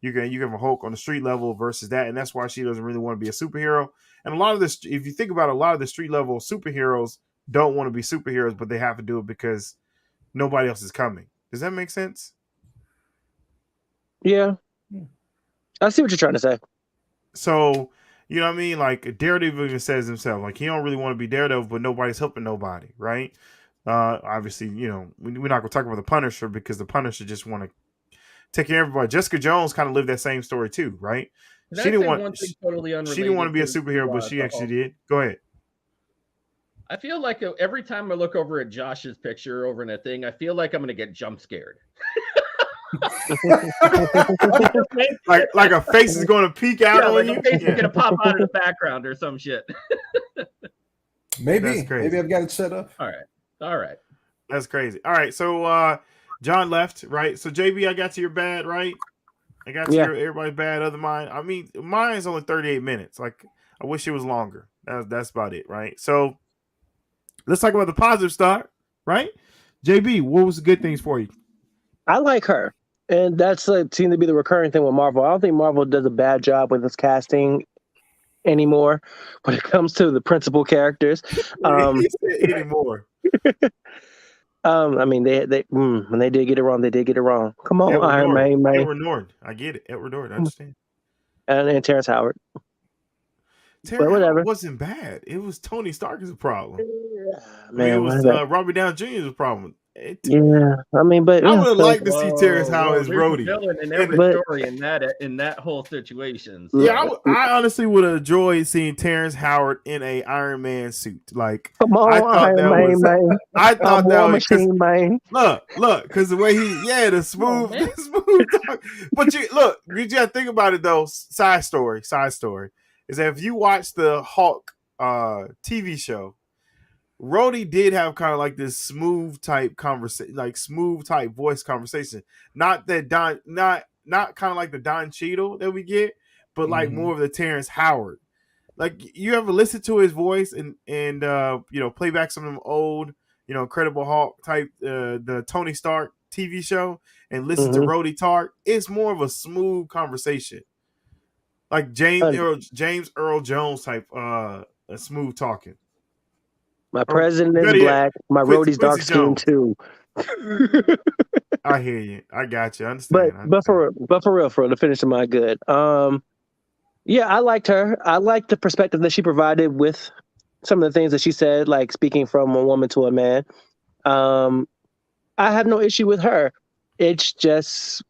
you can have a Hulk on the street level versus that, and that's why she doesn't really want to be a superhero. And a lot of this, if you think about it, a lot of the street level superheroes don't want to be superheroes, but they have to do it because nobody else is coming. Does that make sense? Yeah. I see what you're trying to say. So, you know what I mean? Like Daredevil even says himself, like he don't really want to be Daredevil, but nobody's helping nobody, right? Obviously, we're not gonna talk about the Punisher because the Punisher just want to take care of everybody. Jessica Jones kind of lived that same story too, right? She didn't want to be a superhero, but she actually did. Go ahead. I feel like every time I look over at Josh's picture over in a thing, I feel like I'm gonna get jump scared. like a face is going to peek out on you. A face is going to pop out of the background or some shit. Maybe I've got it set up. All right. That's crazy. All right, so John left, right? So JB, I got to your bad, right? I got to your everybody's bad other mine. I mean, mine's only 38 minutes. Like I wish it was longer. That's about it, right? So let's talk about the positive stuff, right? JB, what was the good things for you? I like her. And that's seemed to be the recurring thing with Marvel. I don't think Marvel does a bad job with its casting anymore when it comes to the principal characters. Anymore. I mean, they when they did get it wrong, they did get it wrong. Come on, Iron Man. Edward Norton. I get it. Edward Norton. I understand. And Terrence Howard. Terrence Howard wasn't bad. It was Tony Stark is a problem. Man, it was Robert Downey Jr. is a problem. I mean, but I would like to see Terrence Howard as Rhodey. In every story in that whole situation. So. Yeah, I honestly would have enjoyed seeing Terrence Howard in a Iron Man suit. Like, come on, Iron Man. I thought that was man. Look, because the way the smooth talk. But you gotta think about it though. Side story is that if you watch the Hulk TV show. Rhodey did have kind of like this smooth type conversation, like smooth type voice conversation. Not that not kind of like the Don Cheadle that we get, but like more of the Terrence Howard. Like you ever listen to his voice and play back some of them old, Incredible Hulk type, the Tony Stark TV show and listen to Rhodey talk. It's more of a smooth conversation, like James Earl Jones type, smooth talking. My president is black. My Rhodey's dark skin too. I hear you. I got you. I understand. But for real, to finish my good. I liked her. I liked the perspective that she provided with some of the things that she said, like speaking from a woman to a man. I have no issue with her. It's just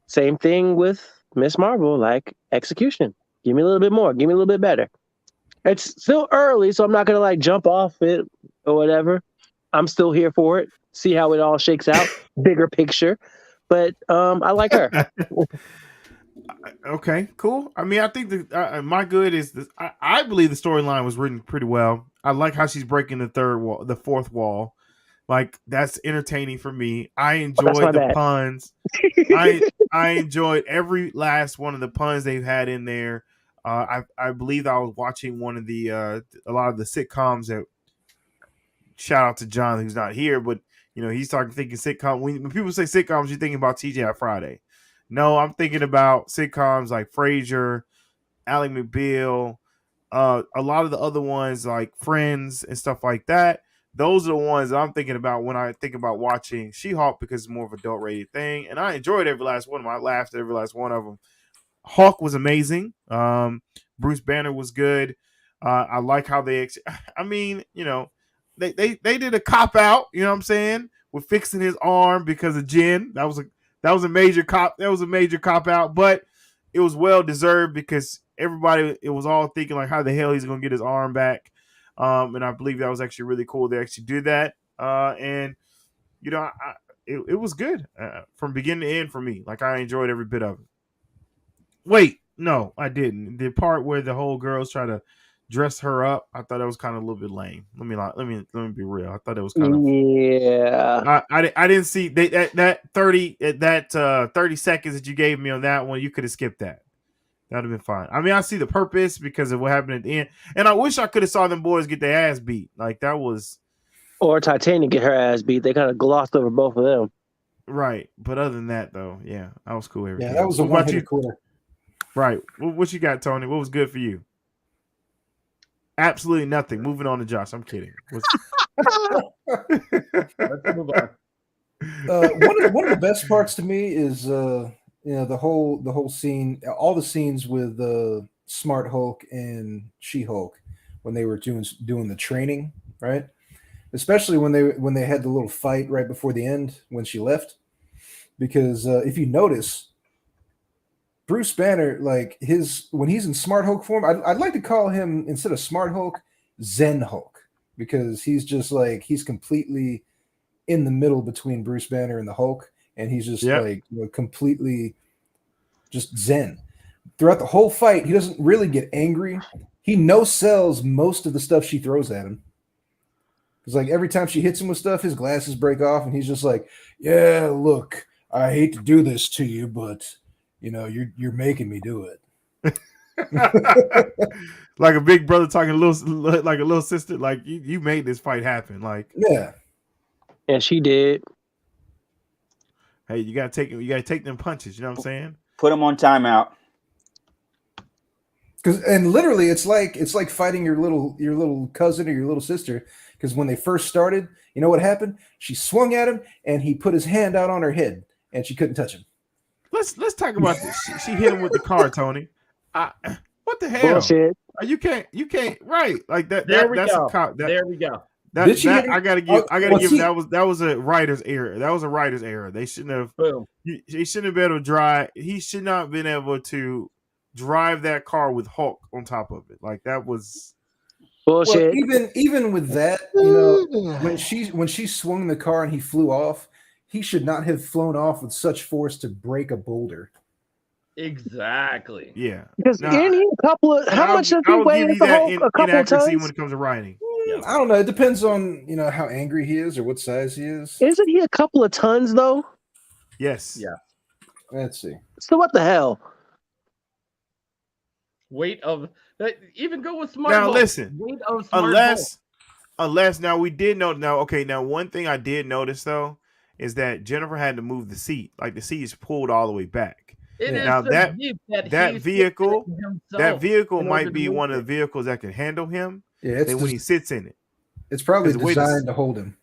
same thing with Miss Marvel, like execution. Give me a little bit more. Give me a little bit better. It's still early, so I'm not gonna jump off it or whatever. I'm still here for it. See how it all shakes out. Bigger picture. but I like her. Okay, cool. I mean, I think my good is this. I believe the storyline was written pretty well. I like how she's breaking the fourth wall. Like that's entertaining for me. I enjoyed the puns. I enjoyed every last one of the puns they've had in there. I believe I was watching one of the a lot of the sitcoms that. Shout out to John who's not here, but he's thinking sitcom. When people say sitcoms, you're thinking about TGI Friday. No, I'm thinking about sitcoms like Frasier, Ally McBeal, a lot of the other ones like Friends and stuff like that. Those are the ones that I'm thinking about when I think about watching She-Hulk because it's more of an adult rated thing. And I enjoyed every last one of them. I laughed at every last one of them. Hulk was amazing. Bruce Banner was good. I like how they did a cop out, you know what I'm saying? With fixing his arm because of Jen. That was a major cop out, but it was well deserved because it was all thinking like how the hell he's gonna get his arm back. And I believe that was actually really cool. They actually did that. And it was good from beginning to end for me. Like I enjoyed every bit of it. Wait, no, I didn't. The part where the whole girls try to dress her up, I thought that was kind of a little bit lame. Let me be real. I thought it was kind of I didn't see that 30 seconds that you gave me on that one. You could have skipped that. That'd have been fine. I mean, I see the purpose because of what happened at the end, and I wish I could have saw them boys get their ass beat. Like that was, or Titania get her ass beat. They kind of glossed over both of them. Right, but other than that, though, yeah, I was cool. Yeah, that was a one-hit quarter. Right. What you got, Tony? What was good for you? Absolutely nothing. Moving on to Josh. I'm kidding. Let's move on. One of the best parts to me is the whole scene, all the scenes with Smart Hulk and She-Hulk when they were doing the training, right? Especially when they had the little fight right before the end when she left, because if you notice, Bruce Banner, like when he's in Smart Hulk form, I'd like to call him, instead of Smart Hulk, Zen Hulk, because he's just like he's completely in the middle between Bruce Banner and the Hulk, and he's just completely just zen throughout the whole fight. He doesn't really get angry. He no-sells most of the stuff she throws at him. Because like every time she hits him with stuff, his glasses break off, and he's just like, "Yeah, look, I hate to do this to you, but you're making me do it." Like a big brother talking like a little sister. Like you made this fight happen. Like yeah, and she did. Hey, you gotta take them punches. You know what I'm saying? Put them on timeout. And literally, it's like fighting your little cousin or your little sister. Because when they first started, you know what happened? She swung at him, and he put his hand out on her head, and she couldn't touch him. Let's talk about this. She hit him with the car, Tony. What the hell? Bullshit. You can't. Right, like that. There we go. There we go. I gotta give. That was a writer's error. That was a writer's error. They shouldn't have. Boom. He shouldn't have been able to drive. He should not have been able to drive that car with Hulk on top of it. Like that was bullshit. Well, even with that, when she swung the car and he flew off, he should not have flown off with such force to break a boulder. Exactly. Yeah. Because how much does he weigh as the Hulk? A couple of tons when it comes to writing. I don't know. It depends on how angry he is or what size he is. Isn't he a couple of tons though? Yes. Yeah. Let's see. So what the hell? Weight of that. Even go with Smart. Now Hulk. listen. Weight of Smart Unless now we did know. Now okay. Now one thing I did notice though is that Jennifer had to move the seat. Like the seat is pulled all the way back. Now that vehicle might be one of the vehicles that can handle him. Yeah, when he sits in it, it's probably designed to hold him.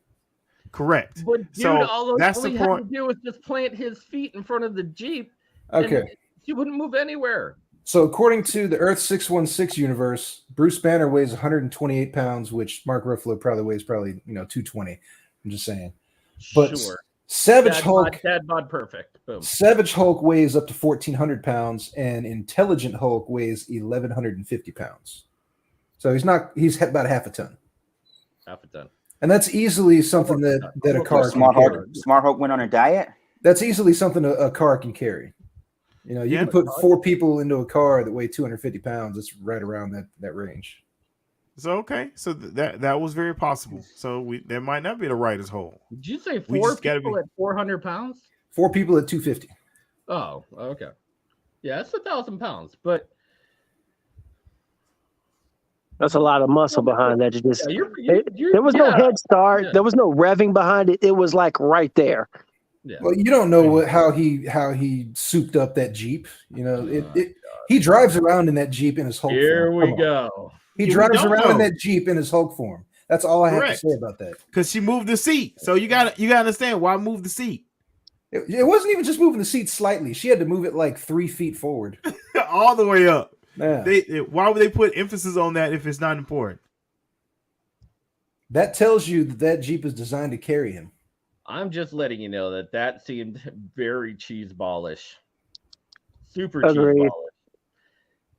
Correct. But dude, that's the point. Had to do was just plant his feet in front of the Jeep. Okay, he wouldn't move anywhere. So according to the Earth 616 universe, Bruce Banner weighs 128 pounds, which Mark Ruffalo probably weighs 220. I'm just saying. But sure. Savage Hulk, Dad bod perfect. Boom. Savage Hulk weighs up to 1,400 pounds, and Intelligent Hulk weighs 1,150 pounds. So he's about half a ton. Half a ton. And that's easily something that a car Smart Hulk went on a diet. That's easily something a car can carry. You know, you can put 4 people into a car that weigh 250 pounds. It's right around that range. So okay, so that was very possible. So that might not be the rightest hole. Did you say 4 people at 400 pounds? 4 people at 250. Oh, okay. Yeah, that's 1,000 pounds, but that's a lot of muscle behind that. There was no yeah. head start. Yeah. There was no revving behind it. It was like right there. Yeah. Well, you don't know how he souped up that Jeep. You know, he drives around in that Jeep in his Hulk Here form. we go. He drives around in that Jeep in his Hulk form. That's all I have to say about that. Because she moved the seat. So you gotta understand why move the seat. It wasn't even just moving the seat slightly. She had to move it like 3 feet forward. All the way up. Yeah. Why would they put emphasis on that if it's not important? That tells you that Jeep is designed to carry him. I'm just letting you know that seemed very cheeseballish. Super Agreed.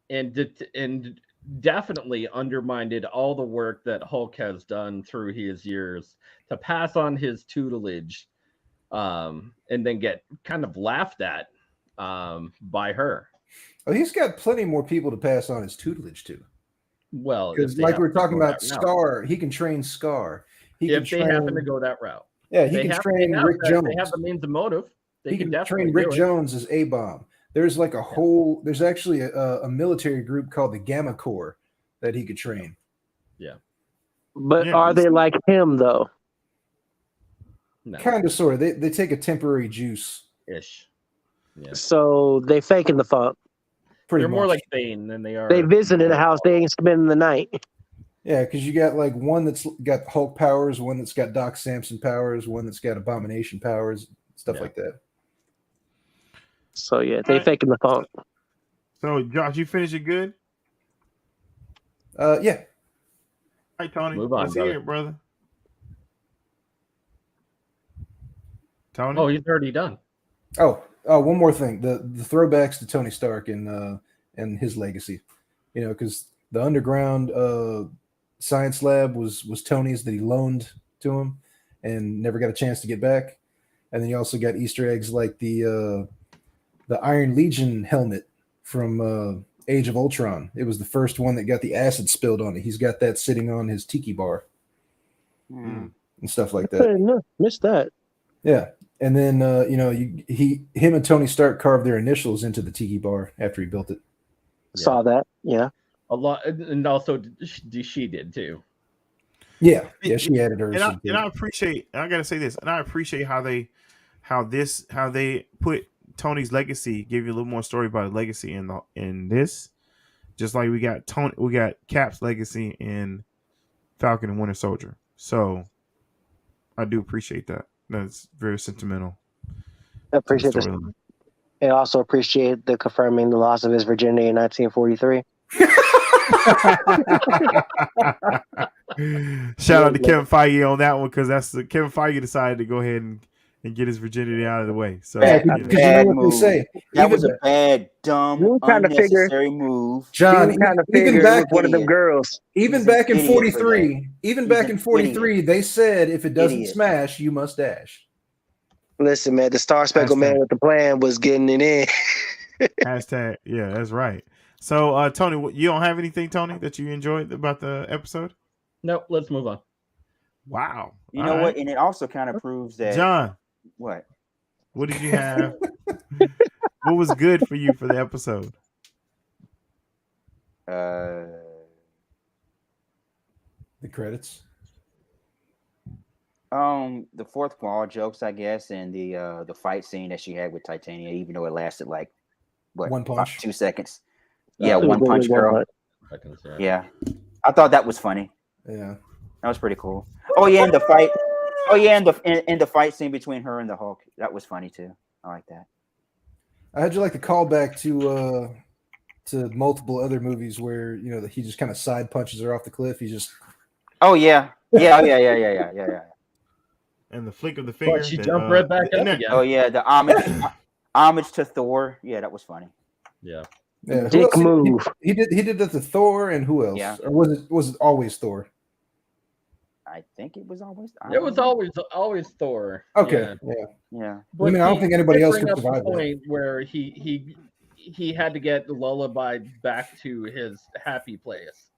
cheeseballish. And definitely undermined all the work that Hulk has done through his years to pass on his tutelage, and then get kind of laughed at by her. Oh, he's got plenty more people to pass on his tutelage to. Well, because like we were talking about Scar, he can train Scar. If they happen to go that route. Yeah, he can train Rick Jones. They have the means of motive. He can train Rick Jones as A-Bomb. There's like there's actually a military group called the Gamma Corps that he could train. Yeah. But are they like him though? No. Kind of, sort of. They take a temporary juice. Ish. Yeah. So they faking the funk. They're more like Bane than they are. They visited a house. They ain't spending the night. Yeah, because you got like one that's got Hulk powers, one that's got Doc Samson powers, one that's got Abomination powers, stuff like that. So yeah, they faking the funk. So Josh, you finish it good? Yeah. All right, Tony. Move on, let's hear it, brother. Tony? Oh, he's already done. Oh, one more thing. The throwbacks to Tony Stark and his legacy. You know, because the underground science lab was Tony's that he loaned to him and never got a chance to get back. And then you also got Easter eggs like the Iron Legion helmet from Age of Ultron. It was the first one that got the acid spilled on it. He's got that sitting on his tiki bar and stuff like that. No, missed that. Yeah. And then him and Tony Stark carved their initials into the tiki bar after he built it. Saw that. Yeah. A lot, and also she did too. Yeah, she added hers. And I appreciate. And I gotta say this, and I appreciate how they put Tony's legacy, give you a little more story about his legacy in this. Just like we got Cap's legacy in Falcon and Winter Soldier. So I do appreciate that. That's very sentimental. I appreciate this. I also appreciate the confirming the loss of his virginity in 1943. Shout out to Kevin Feige on that one, because Kevin Feige decided to go ahead and get his virginity out of the way. So bad move. That was a bad, dumb, unnecessary move. John, even back one of them girls. Even back in 43, they said if it doesn't smash, you must dash. Listen, man, the Star Spangled Man with the plan was getting it in. Hashtag, yeah, that's right. So, Tony, you don't have anything, Tony, that you enjoyed about the episode? Nope. Let's move on. Wow. You know what? And it also kind of proves that. John. What? What did you have? What was good for you for the episode? The credits. The fourth wall jokes, I guess, and the fight scene that she had with Titania, even though it lasted like one punch, 2 seconds. Yeah, one punch girl. Yeah, I thought that was funny. Yeah, that was pretty cool. Oh yeah, and the fight. Oh yeah, and the fight scene between her and the Hulk, that was funny too. I like that. I had you like to call back to multiple other movies where he just kind of side punches her off the cliff. He just. Oh yeah. Yeah. And the flick of the finger. She jumped right back up again. Oh yeah, the homage to Thor. Yeah, that was funny. Yeah. Dick move. He did that to Thor, and who else? Yeah. Or was it always Thor? I think it was always. It was always Thor. Okay, Yeah. yeah. But I mean, I don't think anybody did else bring could up the survive that. point where he had to get Lullaby back to his happy place.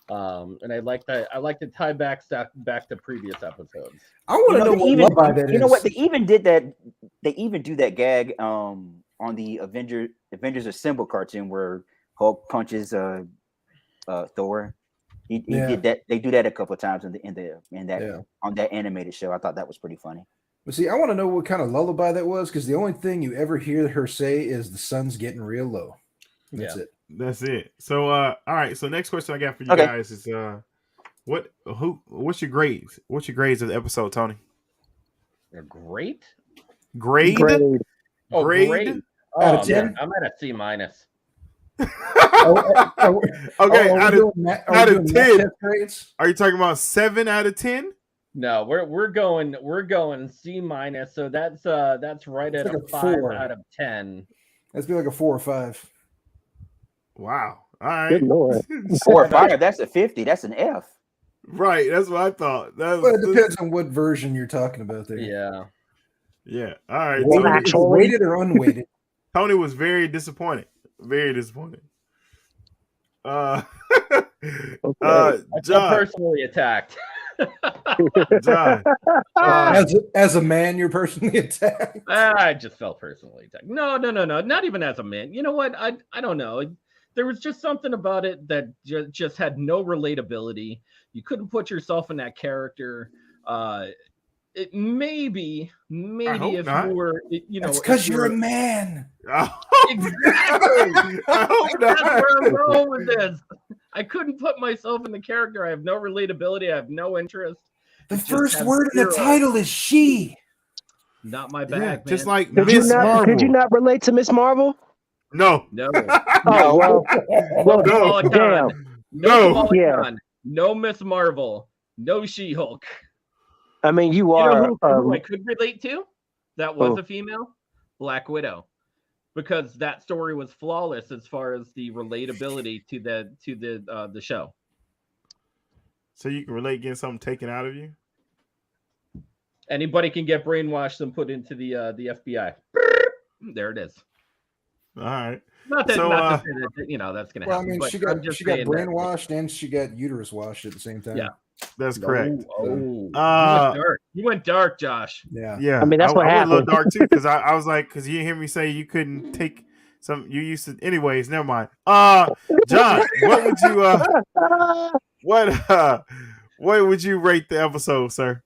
And I like that. I like to tie back to previous episodes. I want to know what lullaby that is. You know what? They even did that. They even do that gag on the Avengers Assemble cartoon where Hulk punches Thor. He did that. They do that a couple of times on that animated show. I thought that was pretty funny. But see, I want to know what kind of lullaby that was, because the only thing you ever hear her say is the sun's getting real low. That's it. That's it. So all right. So next question I got for you guys is what's your grades? What's your grades of the episode, Tony? They're great. Grade? Oh, grade? Out of 10? I'm at a C minus. Okay, out of 10. Are you talking about 7 out of 10? No, we're going C minus. So that's right at like a 5 4 out of 10. That's be like a 4 or 5. Wow. All right. Good Lord. 4 or 5. That's a 50. That's an F. Right. That's what I thought. Well, it depends on what version you're talking about there. Yeah. Yeah. All right. Well, Tony, actually- weighted or unweighted? Tony was very disappointed. Very disappointed. Okay. I feel John. personally attacked. John. As a man, you're personally attacked. I just felt personally attacked. No. Not even as a man. You know what? I don't know. There was just something about it that just had no relatability. You couldn't put yourself in that character. It maybe if not. you were, That's because you're a man. Exactly. I hope That's not. where I'm going with this. I couldn't put myself in the character. I have no relatability. I have no interest. The It just first has word in the zero. title is she. Not my Yeah, bag, man. just like Could you Miss Marvel. could you not relate to Miss Marvel? No. No. Oh well. Well, No. damn. No. No. Yeah. No Miss Marvel. No She-Hulk. I mean, you You are. know who I could relate to? That was Who? a female? Black Widow. Because that story was flawless as far as the relatability to the show. So you can relate getting something taken out of you? Anybody can get brainwashed and put into the FBI. There it is. All right. Not that, So, not to say that, that's going to Well, I happen. mean, but she I'm got just she got saying that- brainwashed and she got uterus washed at the same time. Yeah. That's correct. You went dark. You went dark, Josh. Yeah. Yeah. I mean, that's what I went a little happened. dark too, because I was like, because you hear me say you couldn't take some, you used to, anyways, never mind. John, what would you, what would you rate the episode, sir?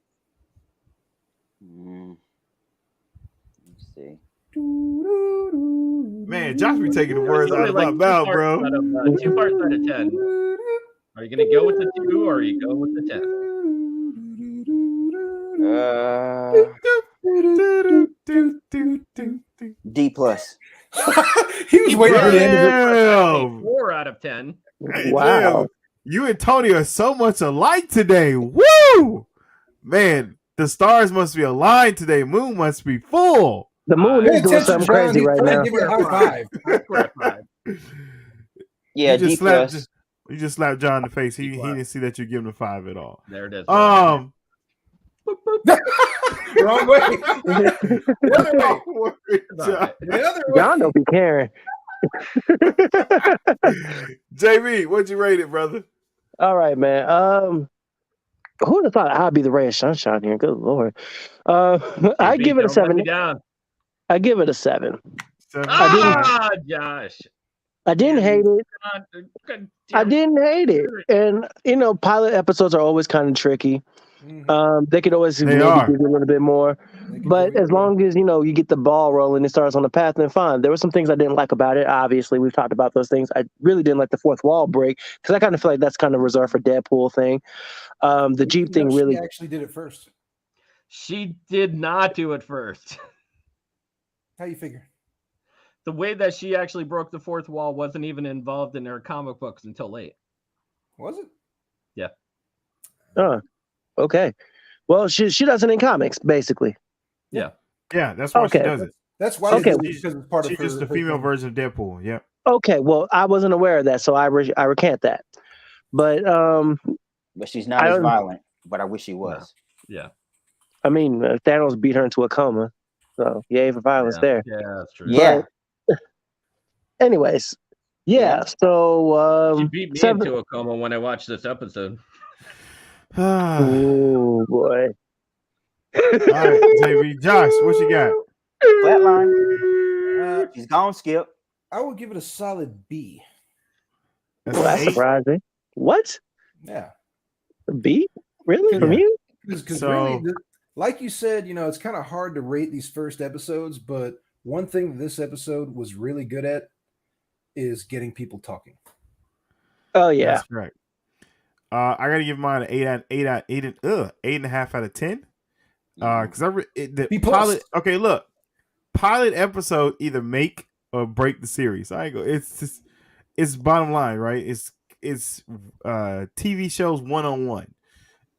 Let's see. Man, Josh be taking the words out of my Like mouth, bro. 2 parts out of 10. Are you going to go with the 2 or are you going with the 10? D plus. He was waiting for the end of it. 10? 4 out of 10. Wow. Damn. You and Tony are so much alike today. Woo! Man, the stars must be aligned today. Moon must be full. The moon Pay is doing attention, something John. crazy He's right trying now. to give you a high five. I swear to God. Yeah, D plus. You just slapped John in the face. He didn't see that you give him a 5 at all. There it is. Wrong way. The other way. The other way. John don't be caring. JB, what'd you rate it, brother? All right, man. Who would have thought I'd be the ray of sunshine here? Good Lord. I give it a 7. I give it a 7. 7. Josh. I didn't hate it. God I damn. didn't hate it. And pilot episodes are always kind of tricky. They could always They maybe are. give you a little bit more. But as long as you get the ball rolling, it starts on the path, then fine. There were some things I didn't like about it. Obviously, we've talked about those things. I really didn't like the fourth wall break because I kind of feel like that's kind of reserved for Deadpool thing. The Jeep thing really. She actually did it first. She did not do it first. How you figure? The way that she actually broke the fourth wall wasn't even involved in her comic books until late. Was it? Yeah. Okay. Well, she does it in comics, basically. Yeah. Yeah, that's why she Okay. does it. That's why. Okay. Because it's part of She's her. just the her female thing. version of Deadpool. Yeah. Okay. Well, I wasn't aware of that, so I recant that. But But she's not I as don't- violent. but I wish she was. Yeah. I mean, Thanos beat her into a coma, so yay for violence there. Yeah, that's true. Yeah. But anyways, yeah. So She beat me into a coma when I watched this episode. Oh boy. All right, JB. Josh, what you got? Flatline. She's gone, Skip. I would give it a solid B. That's surprising. What? Yeah. B? Really? From you? Because really, like you said, it's kind of hard to rate these first episodes, but one thing that this episode was really good at is getting people talking. Oh yeah, that's correct. I gotta give mine an 8.5 out of 10. Because the pilot. Okay, look, pilot episode either make or break the series. I go. It's bottom line, right? It's TV shows 101.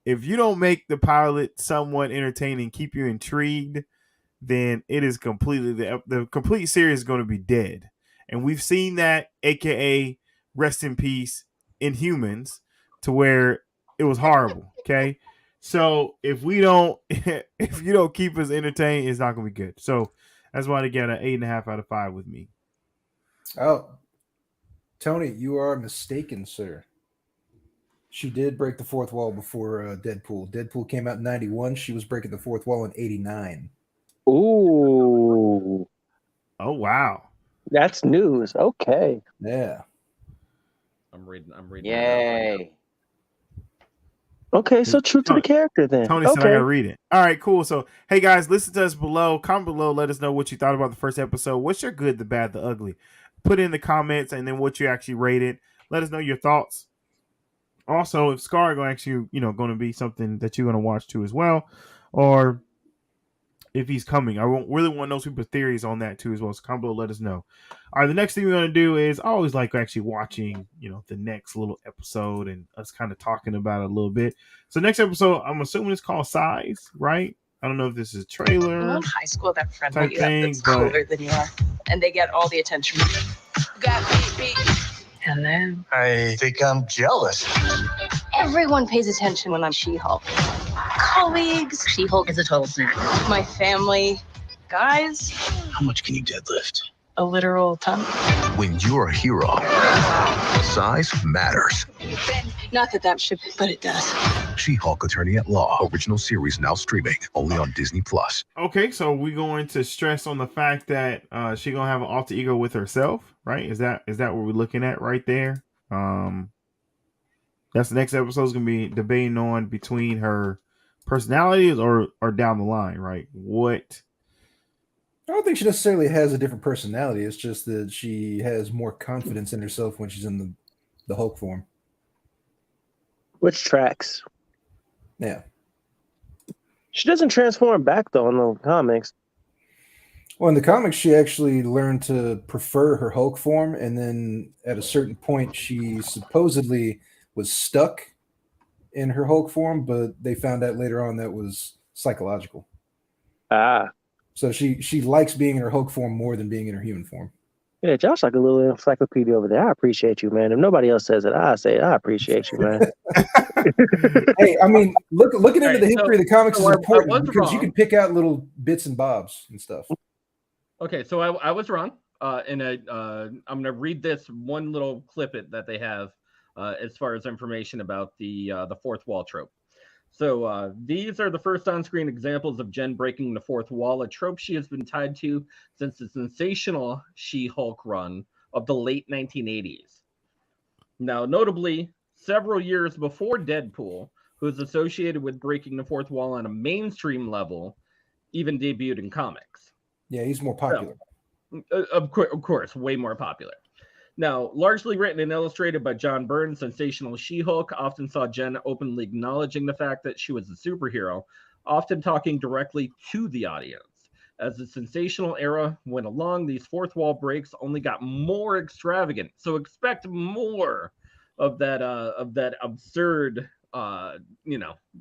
If you don't make the pilot somewhat entertaining, keep you intrigued, then it is completely the complete series is going to be dead. And we've seen that, aka rest in peace, Inhumans, to where it was horrible. Okay, so if you don't keep us entertained, it's not going to be good. So that's why they get an 8.5 out of 5 with me. Oh, Tony, you are mistaken, sir. She did break the fourth wall before Deadpool. Deadpool came out in 91. She was breaking the fourth wall in 89. Ooh. Oh, wow. That's news. Okay. Yeah. I'm reading. Yay. Okay, so true to the character then. Tony said I gotta read it. All right, cool. So, hey guys, listen to us below. Comment below. Let us know what you thought about the first episode. What's your good, the bad, the ugly? Put in the comments and then what you actually rated. Let us know your thoughts. Also, if Scar going actually, going to be something that you're going to watch too as well, or if he's coming. I really want to know people's theories on that too as well. So comment below, let us know. All right, the next thing we're going to do is I always like actually watching, the next little episode and us kind of talking about it a little bit. So next episode, I'm assuming it's called Size, right? I don't know if this is a trailer. In high school, that friend that you have that's cooler than you are, and they get all the attention. Hello. I think I'm jealous. Everyone pays attention when I'm She-Hulk. Colleagues. She-Hulk is a total snack. My family. Guys. How much can you deadlift? A literal ton. When you're a hero, size matters. Not that should, but it does. She-Hulk Attorney at Law. Original series now streaming only on Disney+. Okay, so we're going to stress on the fact that she's gonna have an alter ego with herself, right? Is that what we're looking at right there? That's the next episode is gonna be debating on between her personalities or down the line, right? What? I don't think she necessarily has a different personality. It's just that she has more confidence in herself when she's in the Hulk form. Which tracks? Yeah. She doesn't transform back though in the comics. Well, in the comics, she actually learned to prefer her Hulk form, and then at a certain point, she supposedly was stuck in her Hulk form, but they found out later on that was psychological. Ah. So she likes being in her Hulk form more than being in her human form. Yeah, Josh like a little encyclopedia over there. I appreciate you, man. If nobody else says it, I say it. I appreciate you, man. Hey, I mean, looking into the history of the comics is important because you can pick out little bits and bobs and stuff. Okay, so I was wrong. And I'm going to read this one little clip that they have as far as information about the fourth wall trope. So these are the first on-screen examples of Jen breaking the fourth wall, a trope she has been tied to since the sensational She-Hulk run of the late 1980s. Now, notably, several years before Deadpool, who is associated with breaking the fourth wall on a mainstream level, even debuted in comics. Yeah, he's more popular. So, of course, way more popular. Now, largely written and illustrated by John Byrne, sensational She-Hulk often saw Jen openly acknowledging the fact that she was a superhero, often talking directly to the audience. As the sensational era went along, these fourth wall breaks only got more extravagant. So expect more of that absurd, Oh,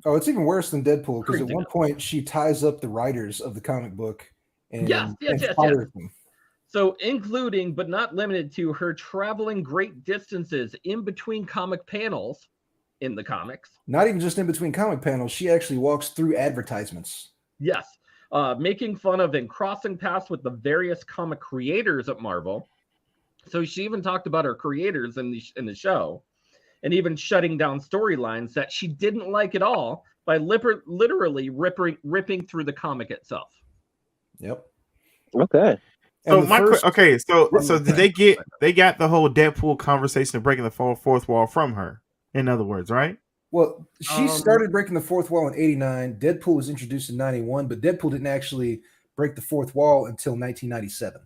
it's even worse than Deadpool because at one point she ties up the writers of the comic book and fires them. So, including but not limited to her traveling great distances in between comic panels in the comics. Not even just in between comic panels. She actually walks through advertisements. Yes. Making fun of and crossing paths with the various comic creators at Marvel. So she even talked about her creators in the show, and even shutting down storylines that she didn't like at all by literally ripping through the comic itself. Yep. Okay. So so did they got the whole Deadpool conversation of breaking the fourth wall from her? In other words, right? Well, she started breaking the fourth wall in 89. Deadpool was introduced in 91, but Deadpool didn't actually break the fourth wall until 1997.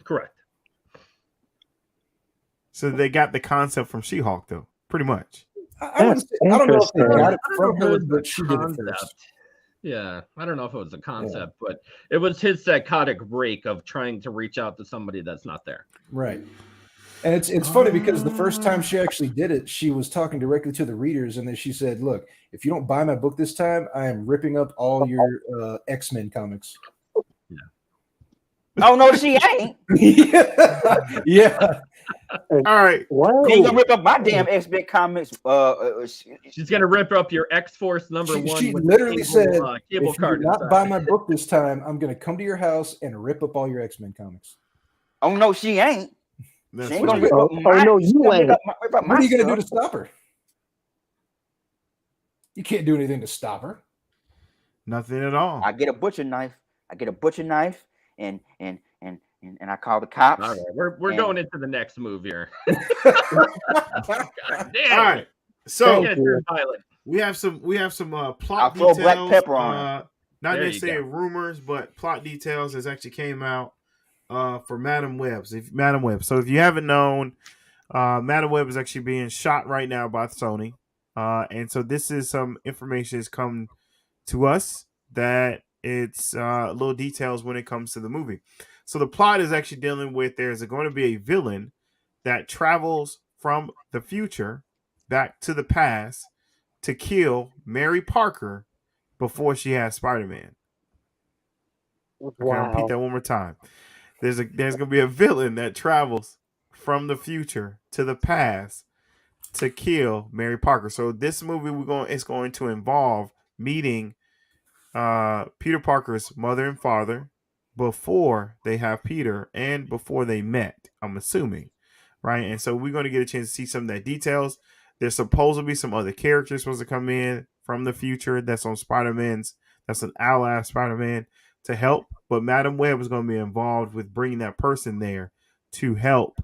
Correct. So they got the concept from She-Hulk, though, pretty much. I don't know if they got it from her, but she did it first. Yeah, I don't know if it was a concept, but it was his psychotic break of trying to reach out to somebody that's not there. Right. And it's funny because the first time she actually did it, she was talking directly to the readers, and then she said, "Look, if you don't buy my book this time, I am ripping up all your X-Men comics." Yeah. Oh no, she ain't. Yeah. All right. She ain't gonna rip up my damn X-Men comics. She's gonna rip up your X-Force number one. She literally said, cable "If you card do not buy my book this time, I'm gonna come to your house and rip up all your X-Men comics." Oh no, she ain't. She ain't gonna rip up my, no, you ain't. What are you gonna do to stop her? You can't do anything to stop her. Nothing at all. I get a butcher knife, and I call the cops. All right, we're going into the next move here. God damn. All right. So we have some plot I'll details. throw black pepper on. Not necessarily rumors, but plot details that actually came out for Madam Web. So if you haven't known, Madam Web is actually being shot right now by Sony. And so this is some information that's come to us that it's little details when it comes to the movie. So the plot is actually dealing with there's going to be a villain that travels from the future back to the past to kill Mary Parker before she has Spider-Man. Wow. Okay, I'll repeat that one more time. There's going to be a villain that travels from the future to the past to kill Mary Parker. So this movie it's going to involve meeting Peter Parker's mother and father before they have Peter and before they met, I'm assuming, right? And so we're going to get a chance to see some of that details. There's supposed to be some other characters supposed to come in from the future that's on that's an ally of Spider-Man to help, but Madam Web is going to be involved with bringing that person there to help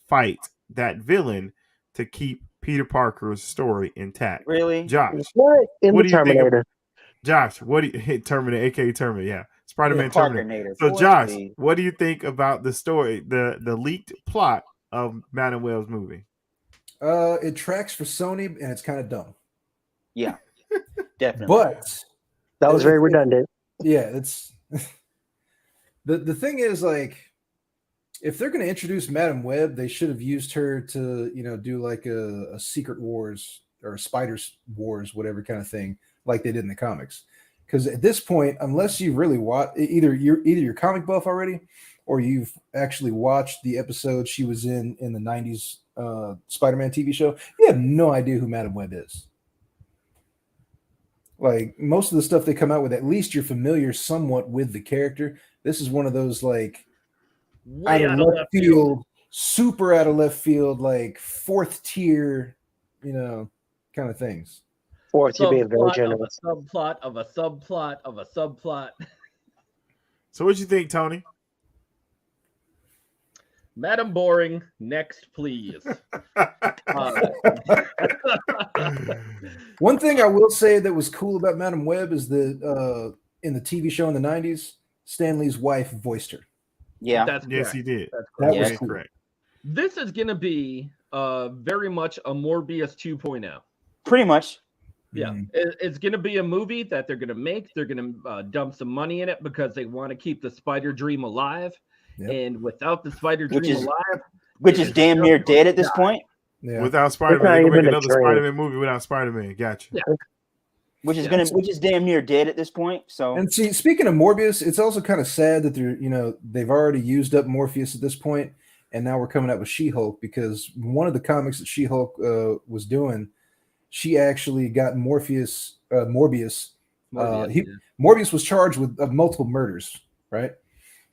fight that villain to keep Peter Parker's story intact. Really? Josh, what do you think of, Josh, what do you Terminator, aka Terminator, yeah. Spider-Man Terminator. So Josh, what do you think about the story, the leaked plot of Madam Web's movie? It tracks for Sony and it's kind of dumb. Yeah. Definitely. But that was very redundant. Yeah, it's the thing is, like, if they're going to introduce Madam Web, they should have used her to, do like a Secret Wars or a Spiders Wars, whatever kind of thing, like they did in the comics. Because at this point, unless you really watch, either you're comic buff already, or you've actually watched the episode she was in the 90s Spider-Man TV show, you have no idea who Madam Web is. Like, most of the stuff they come out with, at least you're familiar somewhat with the character. This is one of those, like, out of left field, super out of left field, like fourth tier, kind of things. Fourth, you're being very generous. Subplot of a subplot of a subplot. So what you think, Tony? Madam Boring, next, please. One thing I will say that was cool about Madam Web is that in the TV show in the 90s, Stan Lee's wife voiced her. Yeah. Yes, he did. That was correct. This is going to be very much a Morbius 2.0. Pretty much. Yeah, it's going to be a movie that they're going to make. They're going to dump some money in it because they want to keep the Spider Dream alive. Yep. And without the Spider Dream alive, which is damn near dead at this point. Yeah. Without Spider-Man, they're going to make another Spider-Man movie without Spider-Man. Gotcha. Yeah. Which is damn near dead at this point. So, and see, speaking of Morbius, it's also kind of sad that they've already used up Morpheus at this point, and now we're coming out with She-Hulk, because one of the comics that She-Hulk was doing, she actually got Morbius. Yeah. Morbius was charged with multiple murders, right?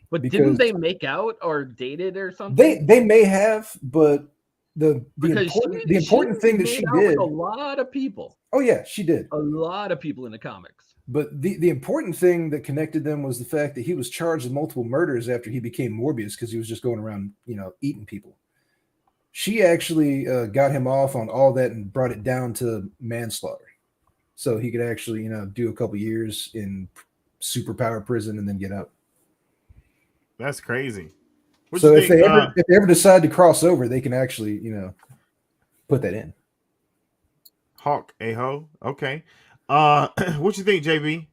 But Because didn't they make out or dated or something? they may have, but the Because important thing that made she out did. with a lot of people. Oh yeah, she did. A lot of people in the comics. But the important thing that connected them was the fact that he was charged with multiple murders after he became Morbius because he was just going around, eating people. She actually got him off on all that and brought it down to manslaughter, so he could actually, do a couple years in superpower prison and then get out. That's crazy. So if they ever decide to cross over, they can actually, put that in. Hawk a-ho. Okay. What you think, JB?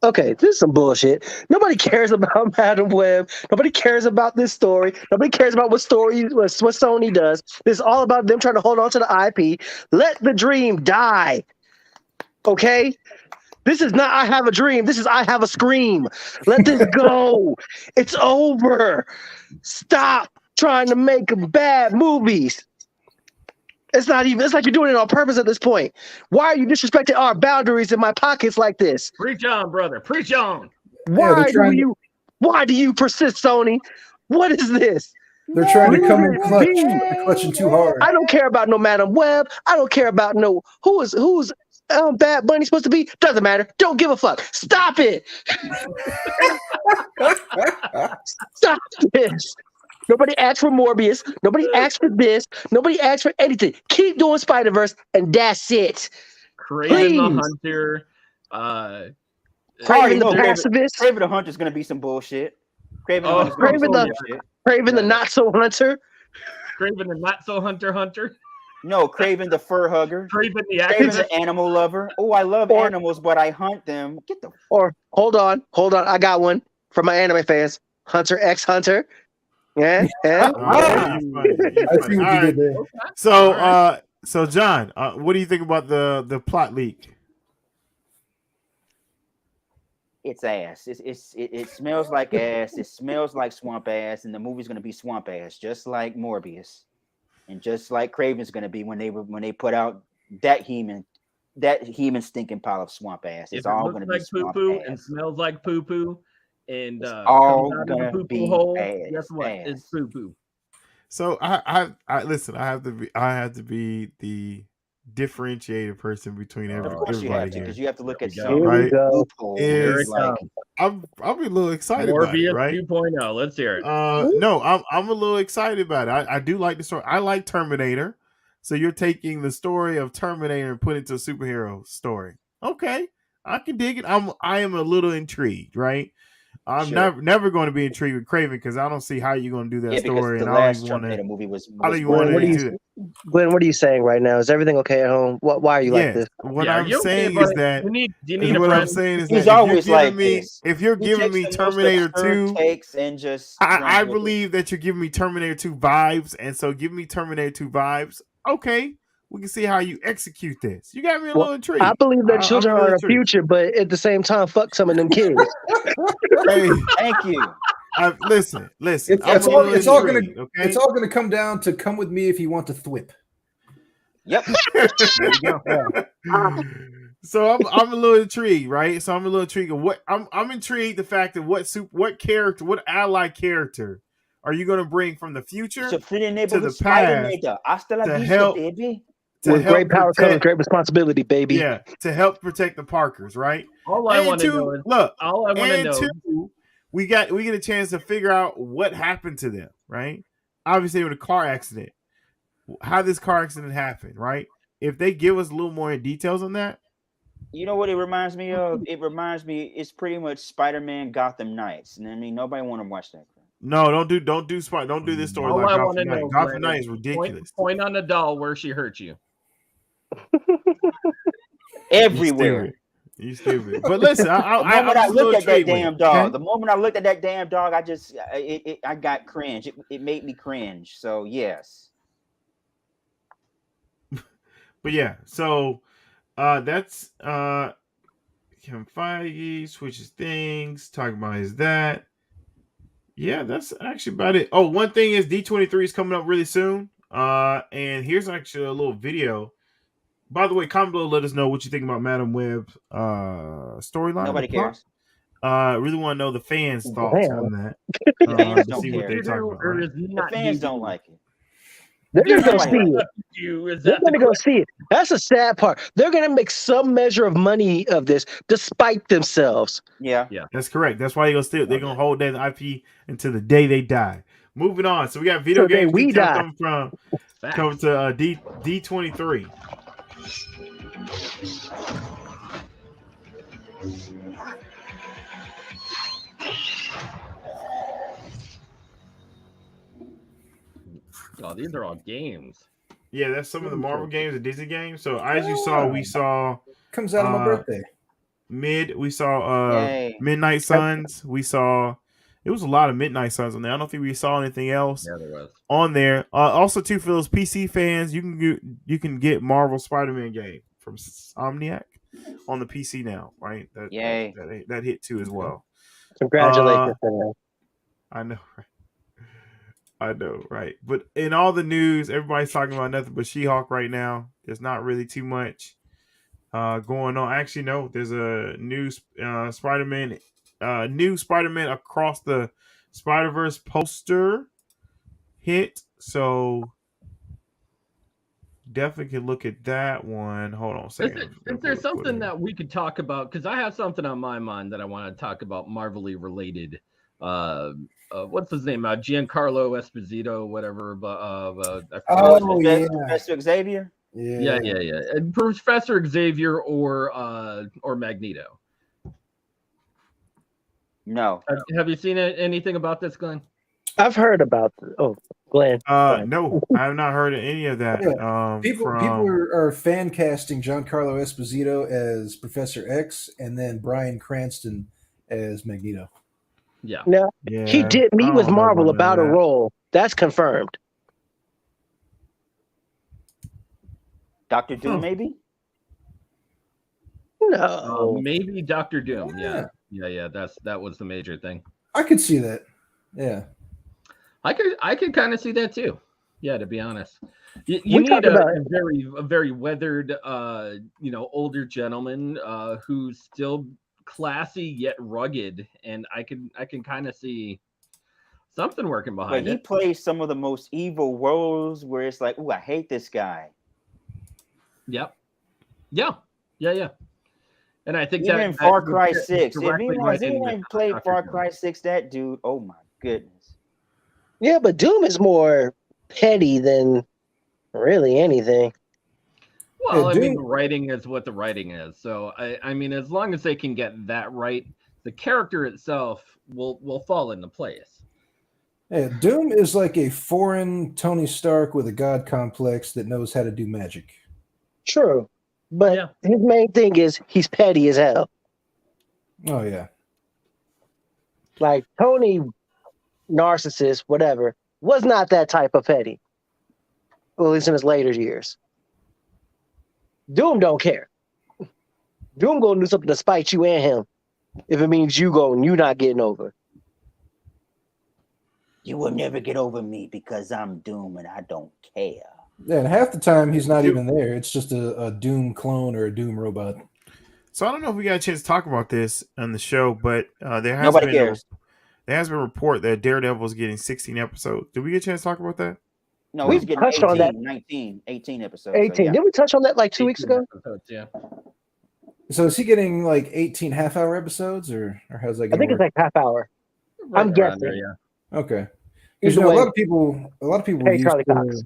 Okay, this is some bullshit. Nobody cares about Madam Web. Nobody cares about this story. Nobody cares about what Sony does. This is all about them trying to hold on to the IP. Let the dream die. Okay? This is not I Have a Dream. This is I Have a Scream. Let this go. It's over. Stop trying to make bad movies. It's like you're doing it on purpose at this point. Why are you disrespecting our boundaries in my pockets like this? Preach on, brother. Preach on. Why do you persist, Sony? What is this? They're trying to come in clutch. They're clutching too hard. I don't care about no Madam Web. I don't care about no who's Bad Bunny supposed to be. Doesn't matter. Don't give a fuck. Stop it. Stop this. Nobody asked for Morbius. Nobody asked for this. Nobody asked for anything. Keep doing Spider-Verse, and that's it. Craven the Hunter. Craven the Pacifist. Craven the Hunter is going to be some bullshit. Craven the Not So Hunter. Craven the Not So Hunter. No, Craven the Fur Hugger. Craven the Animal Lover. Oh, I love animals, but I hunt them. Or hold on. I got one for my anime fans. Hunter x Hunter. Yeah. I see what you did there. So John, what do you think about the plot leak? It's ass. It smells like ass. It smells like swamp ass, and the movie's gonna be swamp ass, just like Morbius, and just like Craven's gonna be when they put out that human stinking pile of swamp ass. It's all gonna be swamp ass. And smells like poo poo. And all comes out gonna of the poo-poo be hole. ass, Guess what? ass. It's poo poo. So I listen. I have to be the differentiated person between Of course you have everybody to, because here. you have to look at Here some Right? loophole. Is Like, I'm a little excited about it, Morbius right? 2.0. Let's hear it. No, I'm a little excited about it. I do like the story. I like Terminator. So you're taking the story of Terminator and putting it to a superhero story. Okay, I can dig it. I am a little intrigued, right? I'm never going to be intrigued with Craven because I don't see how you're going to do that story. Because the And I last don't even Terminator movie was I don't even want to do it. Glenn, what are you saying right now? Is everything okay at home? Why are you like this? What Yeah, I'm you okay, saying is buddy? that Do you need a what I'm friend? saying is He's that always like this. if you're He giving takes me the most Terminator absurd 2, takes and just I runs with it. believe that you're giving me Terminator 2 vibes, and so give me Terminator 2 vibes. Okay, we can see how you execute this. You got me a little intrigued. I believe that children I'm a are little the future, but at the same time, fuck some of them kids. Hey, Thank you. listen. It's all gonna come down to come with me if you want to thwip. Yep. There you go. So I'm a little intrigued, right? So I'm a little intrigued of what I'm intrigued the fact that what ally character are you going to bring from the future to the past to help With great power comes great responsibility, baby. Yeah, to help protect the Parkers, right? All I want to know is we get a chance to figure out what happened to them, right? Obviously, with a car accident, how this car accident happened, right? If they give us a little more details on that, you know what it reminds me of? It reminds me, it's pretty much Spider-Man Gotham Knights, and I mean nobody want to watch that. No, don't do this story. All like I want to know, Gotham Knight is ridiculous. Point on the doll where she hurt you. Everywhere. You stupid. But listen, the moment I looked at that damn dog, the moment I looked at that damn dog, I got cringe. It made me cringe. So yes. But yeah, so that's Kevin Feige switches things, talking about his that. Yeah, that's actually about it. Oh, one thing is D23 is coming up really soon. And here's actually a little video By the way, comment below. Let us know what you think about Madam Web's storyline. Nobody cares. Really want to know the fans' thoughts on that. The fans to don't see what care. they talk about. Or Right? is The not fans doo-doo. don't like it. They're gonna go Nobody see likes it. Is They're that the gonna go see it. That's the sad part. They're gonna make some measure of money of this, despite themselves. Yeah. That's correct. That's why they're gonna hold that IP until the day they die. Moving on. So we got video So they games we detail die. coming to D23. Oh, these are all games. Yeah, that's some of the Marvel games, the Disney games. So as you saw, we saw Comes out on my birthday. We saw Yay. Midnight Suns. We saw it was a lot of Midnight Suns on there. I don't think we saw anything else on there. Also, too, for those PC fans, you can get Marvel Spider-Man game from Omniac on the PC now, right? Yay. That hit too as well. Congratulations to them. I know, right? I know, right? But in all the news, everybody's talking about nothing but She-Hulk right now. There's not really too much going on. Actually, no, there's a new Spider-Man Across the Spider-Verse poster hit. So definitely can look at that one. Hold on a second. Is there something that we could talk about? Because I have something on my mind that I want to talk about, Marvel-y related. What's his name? Giancarlo Esposito, whatever. Professor Xavier. Yeah. And Professor Xavier or Magneto. No. Have you seen anything about this, Glenn? I've heard about. Glenn. No, I have not heard of any of that. Yeah. People are fan casting Giancarlo Esposito as Professor X, and then Bryan Cranston as Magneto. Yeah. Now, he did meet with Marvel about a role. That's confirmed. Dr. Doom, maybe? No. Maybe Dr. Doom. Yeah. That was the major thing. I could see that. Yeah. I could kind of see that too. Yeah, to be honest. You need a very weathered older gentleman who's still classy yet rugged, and I can kind of see something working behind it. But he plays some of the most evil roles where it's like, ooh, I hate this guy. Yep. Yeah. And I think even Far Cry 6. If anyone played Far Cry 6, that dude, oh my goodness. Yeah, but Doom is more petty than really anything. Well, I mean, the writing is what the writing is. So, I mean, as long as they can get that right, the character itself will fall into place. Yeah, Doom is like a foreign Tony Stark with a god complex that knows how to do magic. True. But his main thing is he's petty as hell. Oh, yeah. Like, Tony, narcissist, whatever, was not that type of petty. Well, at least in his later years. Doom don't care. Doom gonna do something to spite you and him. If it means you go and you not getting over. You will never get over me because I'm Doom and I don't care. Yeah, and half the time he's not even there. It's just a Doom clone or a Doom robot. So I don't know if we got a chance to talk about this on the show, but there has Nobody been cares. There has been a report that Daredevil is getting 16 episodes. Did we get a chance to talk about that? No, we he's getting touched 18, on that. 18 episodes. 18. So, yeah. Did we touch on that like 2 weeks ago? Episodes, yeah. So is he getting like 18 half-hour episodes, or how's that going? I think it's like half hour. Right I'm guessing. there, yeah. Okay. Because Either a way, lot of people pay used Charlie to- Cox.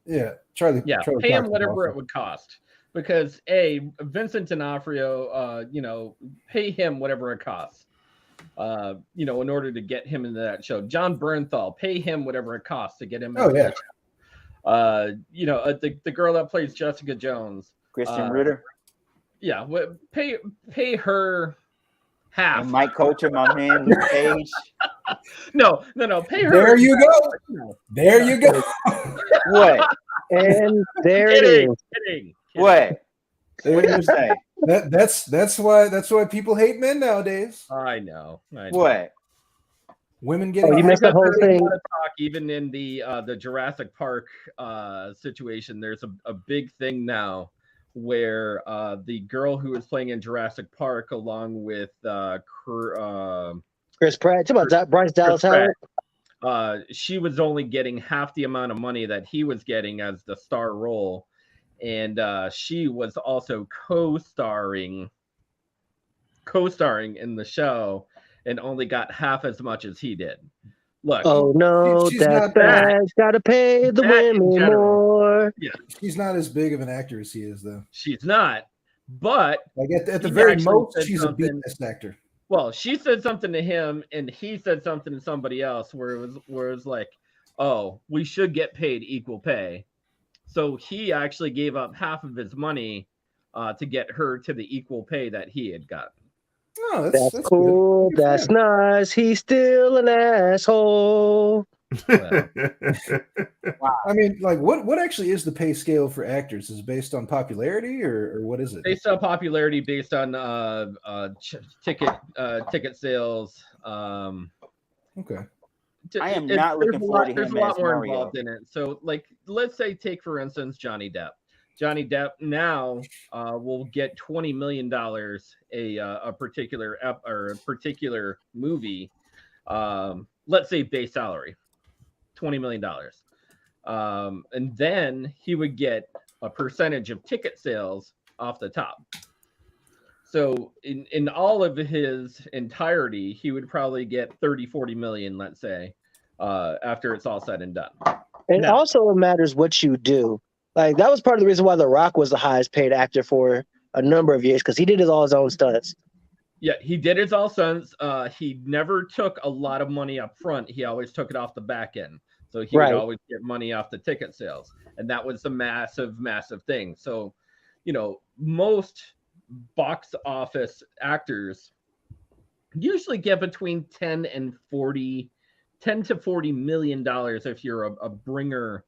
Yeah, Charlie. Yeah, Charlie pay him Cox whatever also. it would cost. Because Vincent D'Onofrio, pay him whatever it costs. In order to get him into that show. John Bernthal, pay him whatever it costs to get him into that show. The girl that plays Jessica Jones. Kristen Ritter. Yeah, pay her half. And Mike Coulter, my man, Luke Cage. No, pay her. There you go. There you go. What? And there it is. Kidding. What? What did you say? That's why people hate men nowadays. I know. What? Women getting. Oh, you missed that whole There's thing. a lot of talk, even in the Jurassic Park situation. There's a big thing now where the girl who was playing in Jurassic Park, along with Chris Pratt. Talk about that, Bryce Dallas Pratt, Howard. she was only getting half the amount of money that he was getting as the star role, and she was also co-starring in the show and only got half as much as he did. Look, Oh no, she's that not bad's gotta pay the that in women general. more. Yeah, She's not as big of an actor as he is, though. she's not, but Like at the he very actually most, said she's a something- B-list actor. Well, she said something to him, and he said something to somebody else, where it was like, "Oh, we should get paid equal pay." So he actually gave up half of his money to get her to the equal pay that he had gotten. Oh, That's good. cool. Good for That's him. nice. He's still an asshole. Well, I mean, like, what actually is the pay scale for actors? Is it based on popularity, or what is it? based on popularity, based on ticket sales. Okay. I am not looking forward to There's him a lot as more Mario. involved in it. So, like, let's say, take for instance Johnny Depp. Johnny Depp now will get $20 million a particular movie. Let's say base salary, $20 million, and then he would get a percentage of ticket sales off the top. So in all of his entirety, he would probably get 30-40 million, let's say, after it's all said and done. And Now- also, it matters what you do. Like, that was part of the reason why The Rock was the highest paid actor for a number of years, because he did all his own stunts. Yeah, he did his all stunts. He never took a lot of money up front. He always took it off the back end. So he Right. would always get money off the ticket sales. And that was the massive, massive thing. So, most box office actors usually get between 10 to 40 million dollars if you're a bringer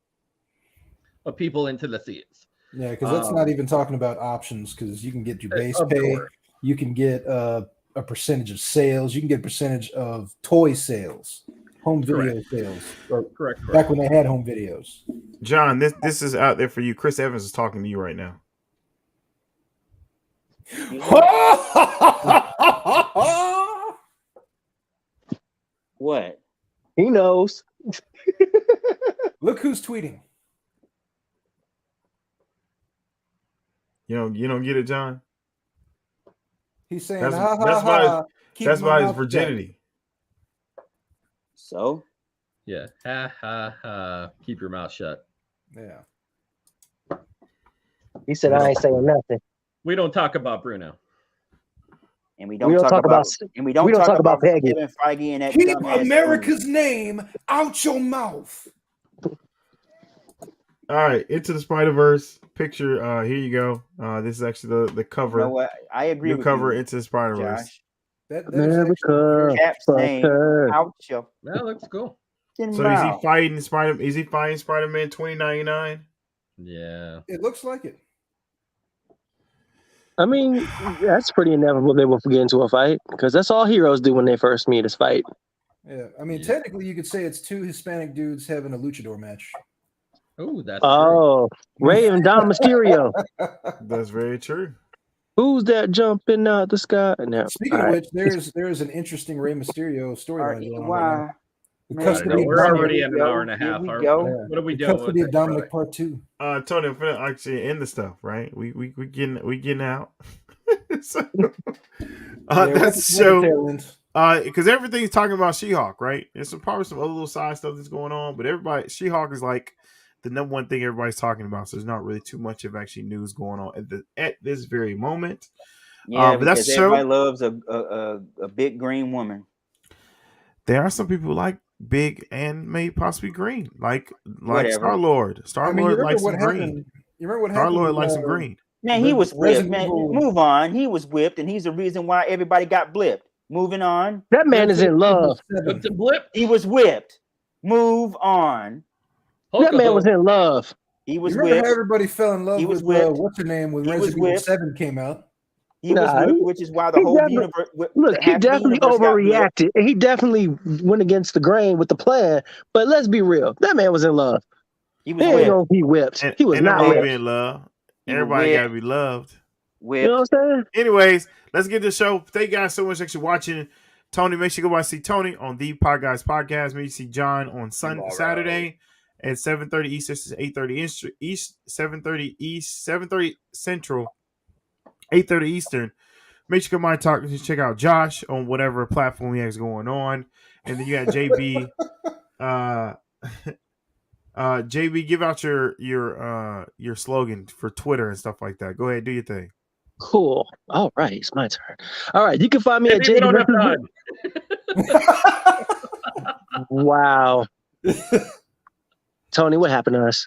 of people into the seats. Yeah, because that's not even talking about options, because you can get your base Of pay, course. you can get a percentage of sales, you can get a percentage of toy sales, home video sales, or Correct. back when they had home videos. John, this is out there for you. Chris Evans is talking to you right now. What? He knows. Look who's tweeting. You don't get it, John? He's saying, That's- ha, ha, that's why- ha. Keep That's my about his mouth shut. virginity. So? Yeah. Ha ha ha. Keep your mouth shut. Yeah. He said, I ain't saying nothing. We don't talk about Bruno. And we don't talk about Peggy. Kevin Feige and that Keep dumbass America's name out your mouth. All right, Into the Spider-Verse picture. Here you go. This is actually the cover. You know what? I agree New with cover you, Into the Spider-Verse. Josh. That is America, Cap's name fucker. out your That looks cool. So mouth. is he fighting Spider-Man 2099? Yeah. it looks like it. I mean, that's pretty inevitable they will get into a fight, because that's all heroes do when they first meet is fight. Yeah, I mean, Yeah. technically, you could say it's two Hispanic dudes having a luchador match. Oh, that's true. Oh, Ray and Dom Mysterio. That's very true. Who's that jumping out the sky? No. Speaking All of right. which, there's an interesting Ray Mysterio storyline going on right now. The Man, custody No, of we're Dominic- already at an hour and a Here half. we Are- go. What are we the doing? custody with of this, Dominic brother? Part 2. Tony, I'm finna actually end the stuff, right? We getting out. So, that's so because everything's talking about She-Hulk, right? There's probably some other little side stuff that's going on, but She-Hulk is like the number one thing everybody's talking about. So there's not really too much of actually news going on at this very moment. Yeah, but that's because everybody loves a big green woman. There are some people who like big and maybe possibly green, like Whatever. Star-Lord. Star-Lord likes some green. happened? You remember what happened? Star-Lord likes some green. Man, he was whipped. Resident Man, Evil- move on. He was whipped, and he's the reason why everybody got blipped. Moving on. That man is in love. What's the blip? He was whipped. Move on. That man was in love. He You was remember whipped. how everybody fell in love He was with whipped. what's her name when He was Resident Evil whipped. 7 came out? He was whipped, which is why the whole universe. Look, he definitely overreacted, and he definitely went against the grain with the plan. But let's be real, that man was in love. He was whipped. He whipped. He was not whipped. In love. Everybody gotta be loved. Whipped. You know what I'm saying? Anyways, let's get the show. Thank you guys so much for watching. Tony, make sure you go by see Tony on the Pod Guys Podcast. Maybe see John on Saturday at 7:30 East, 8:30 East, 7:30 East, 7:30 Central, 8:30 Eastern. Make sure you come by and check out Josh on whatever platform he has going on. And then you got JB. JB, give out your slogan for Twitter and stuff like that. Go ahead, do your thing. Cool. All right, it's my turn. All right, you can find me at JB. Wow. Tony, what happened to us?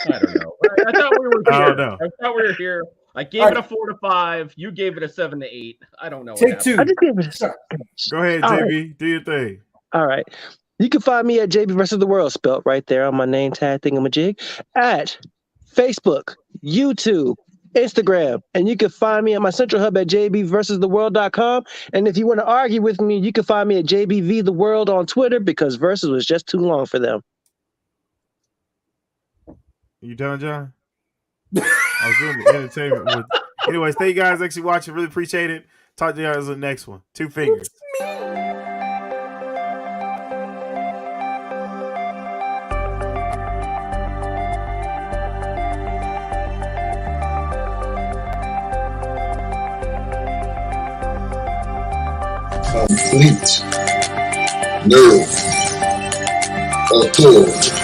I don't know. I thought we were here. I thought we were here. I gave it a 4 to 5. You gave it a 7 to 8. I don't know. Take 2. I just gave it Go ahead, JB. Do your thing. All right. You can find me at JB versus the World, spelled right there on my name tag thingamajig, at Facebook, YouTube, Instagram, and you can find me at my central hub at jbversustheworld.com. And if you want to argue with me, you can find me at JBV the World on Twitter, because versus was just too long for them. You done, John? I was doing the entertainment. Anyways, thank you guys actually watching. Really appreciate it. Talk to you guys on the next one. 2 fingers. Complete nerve authority.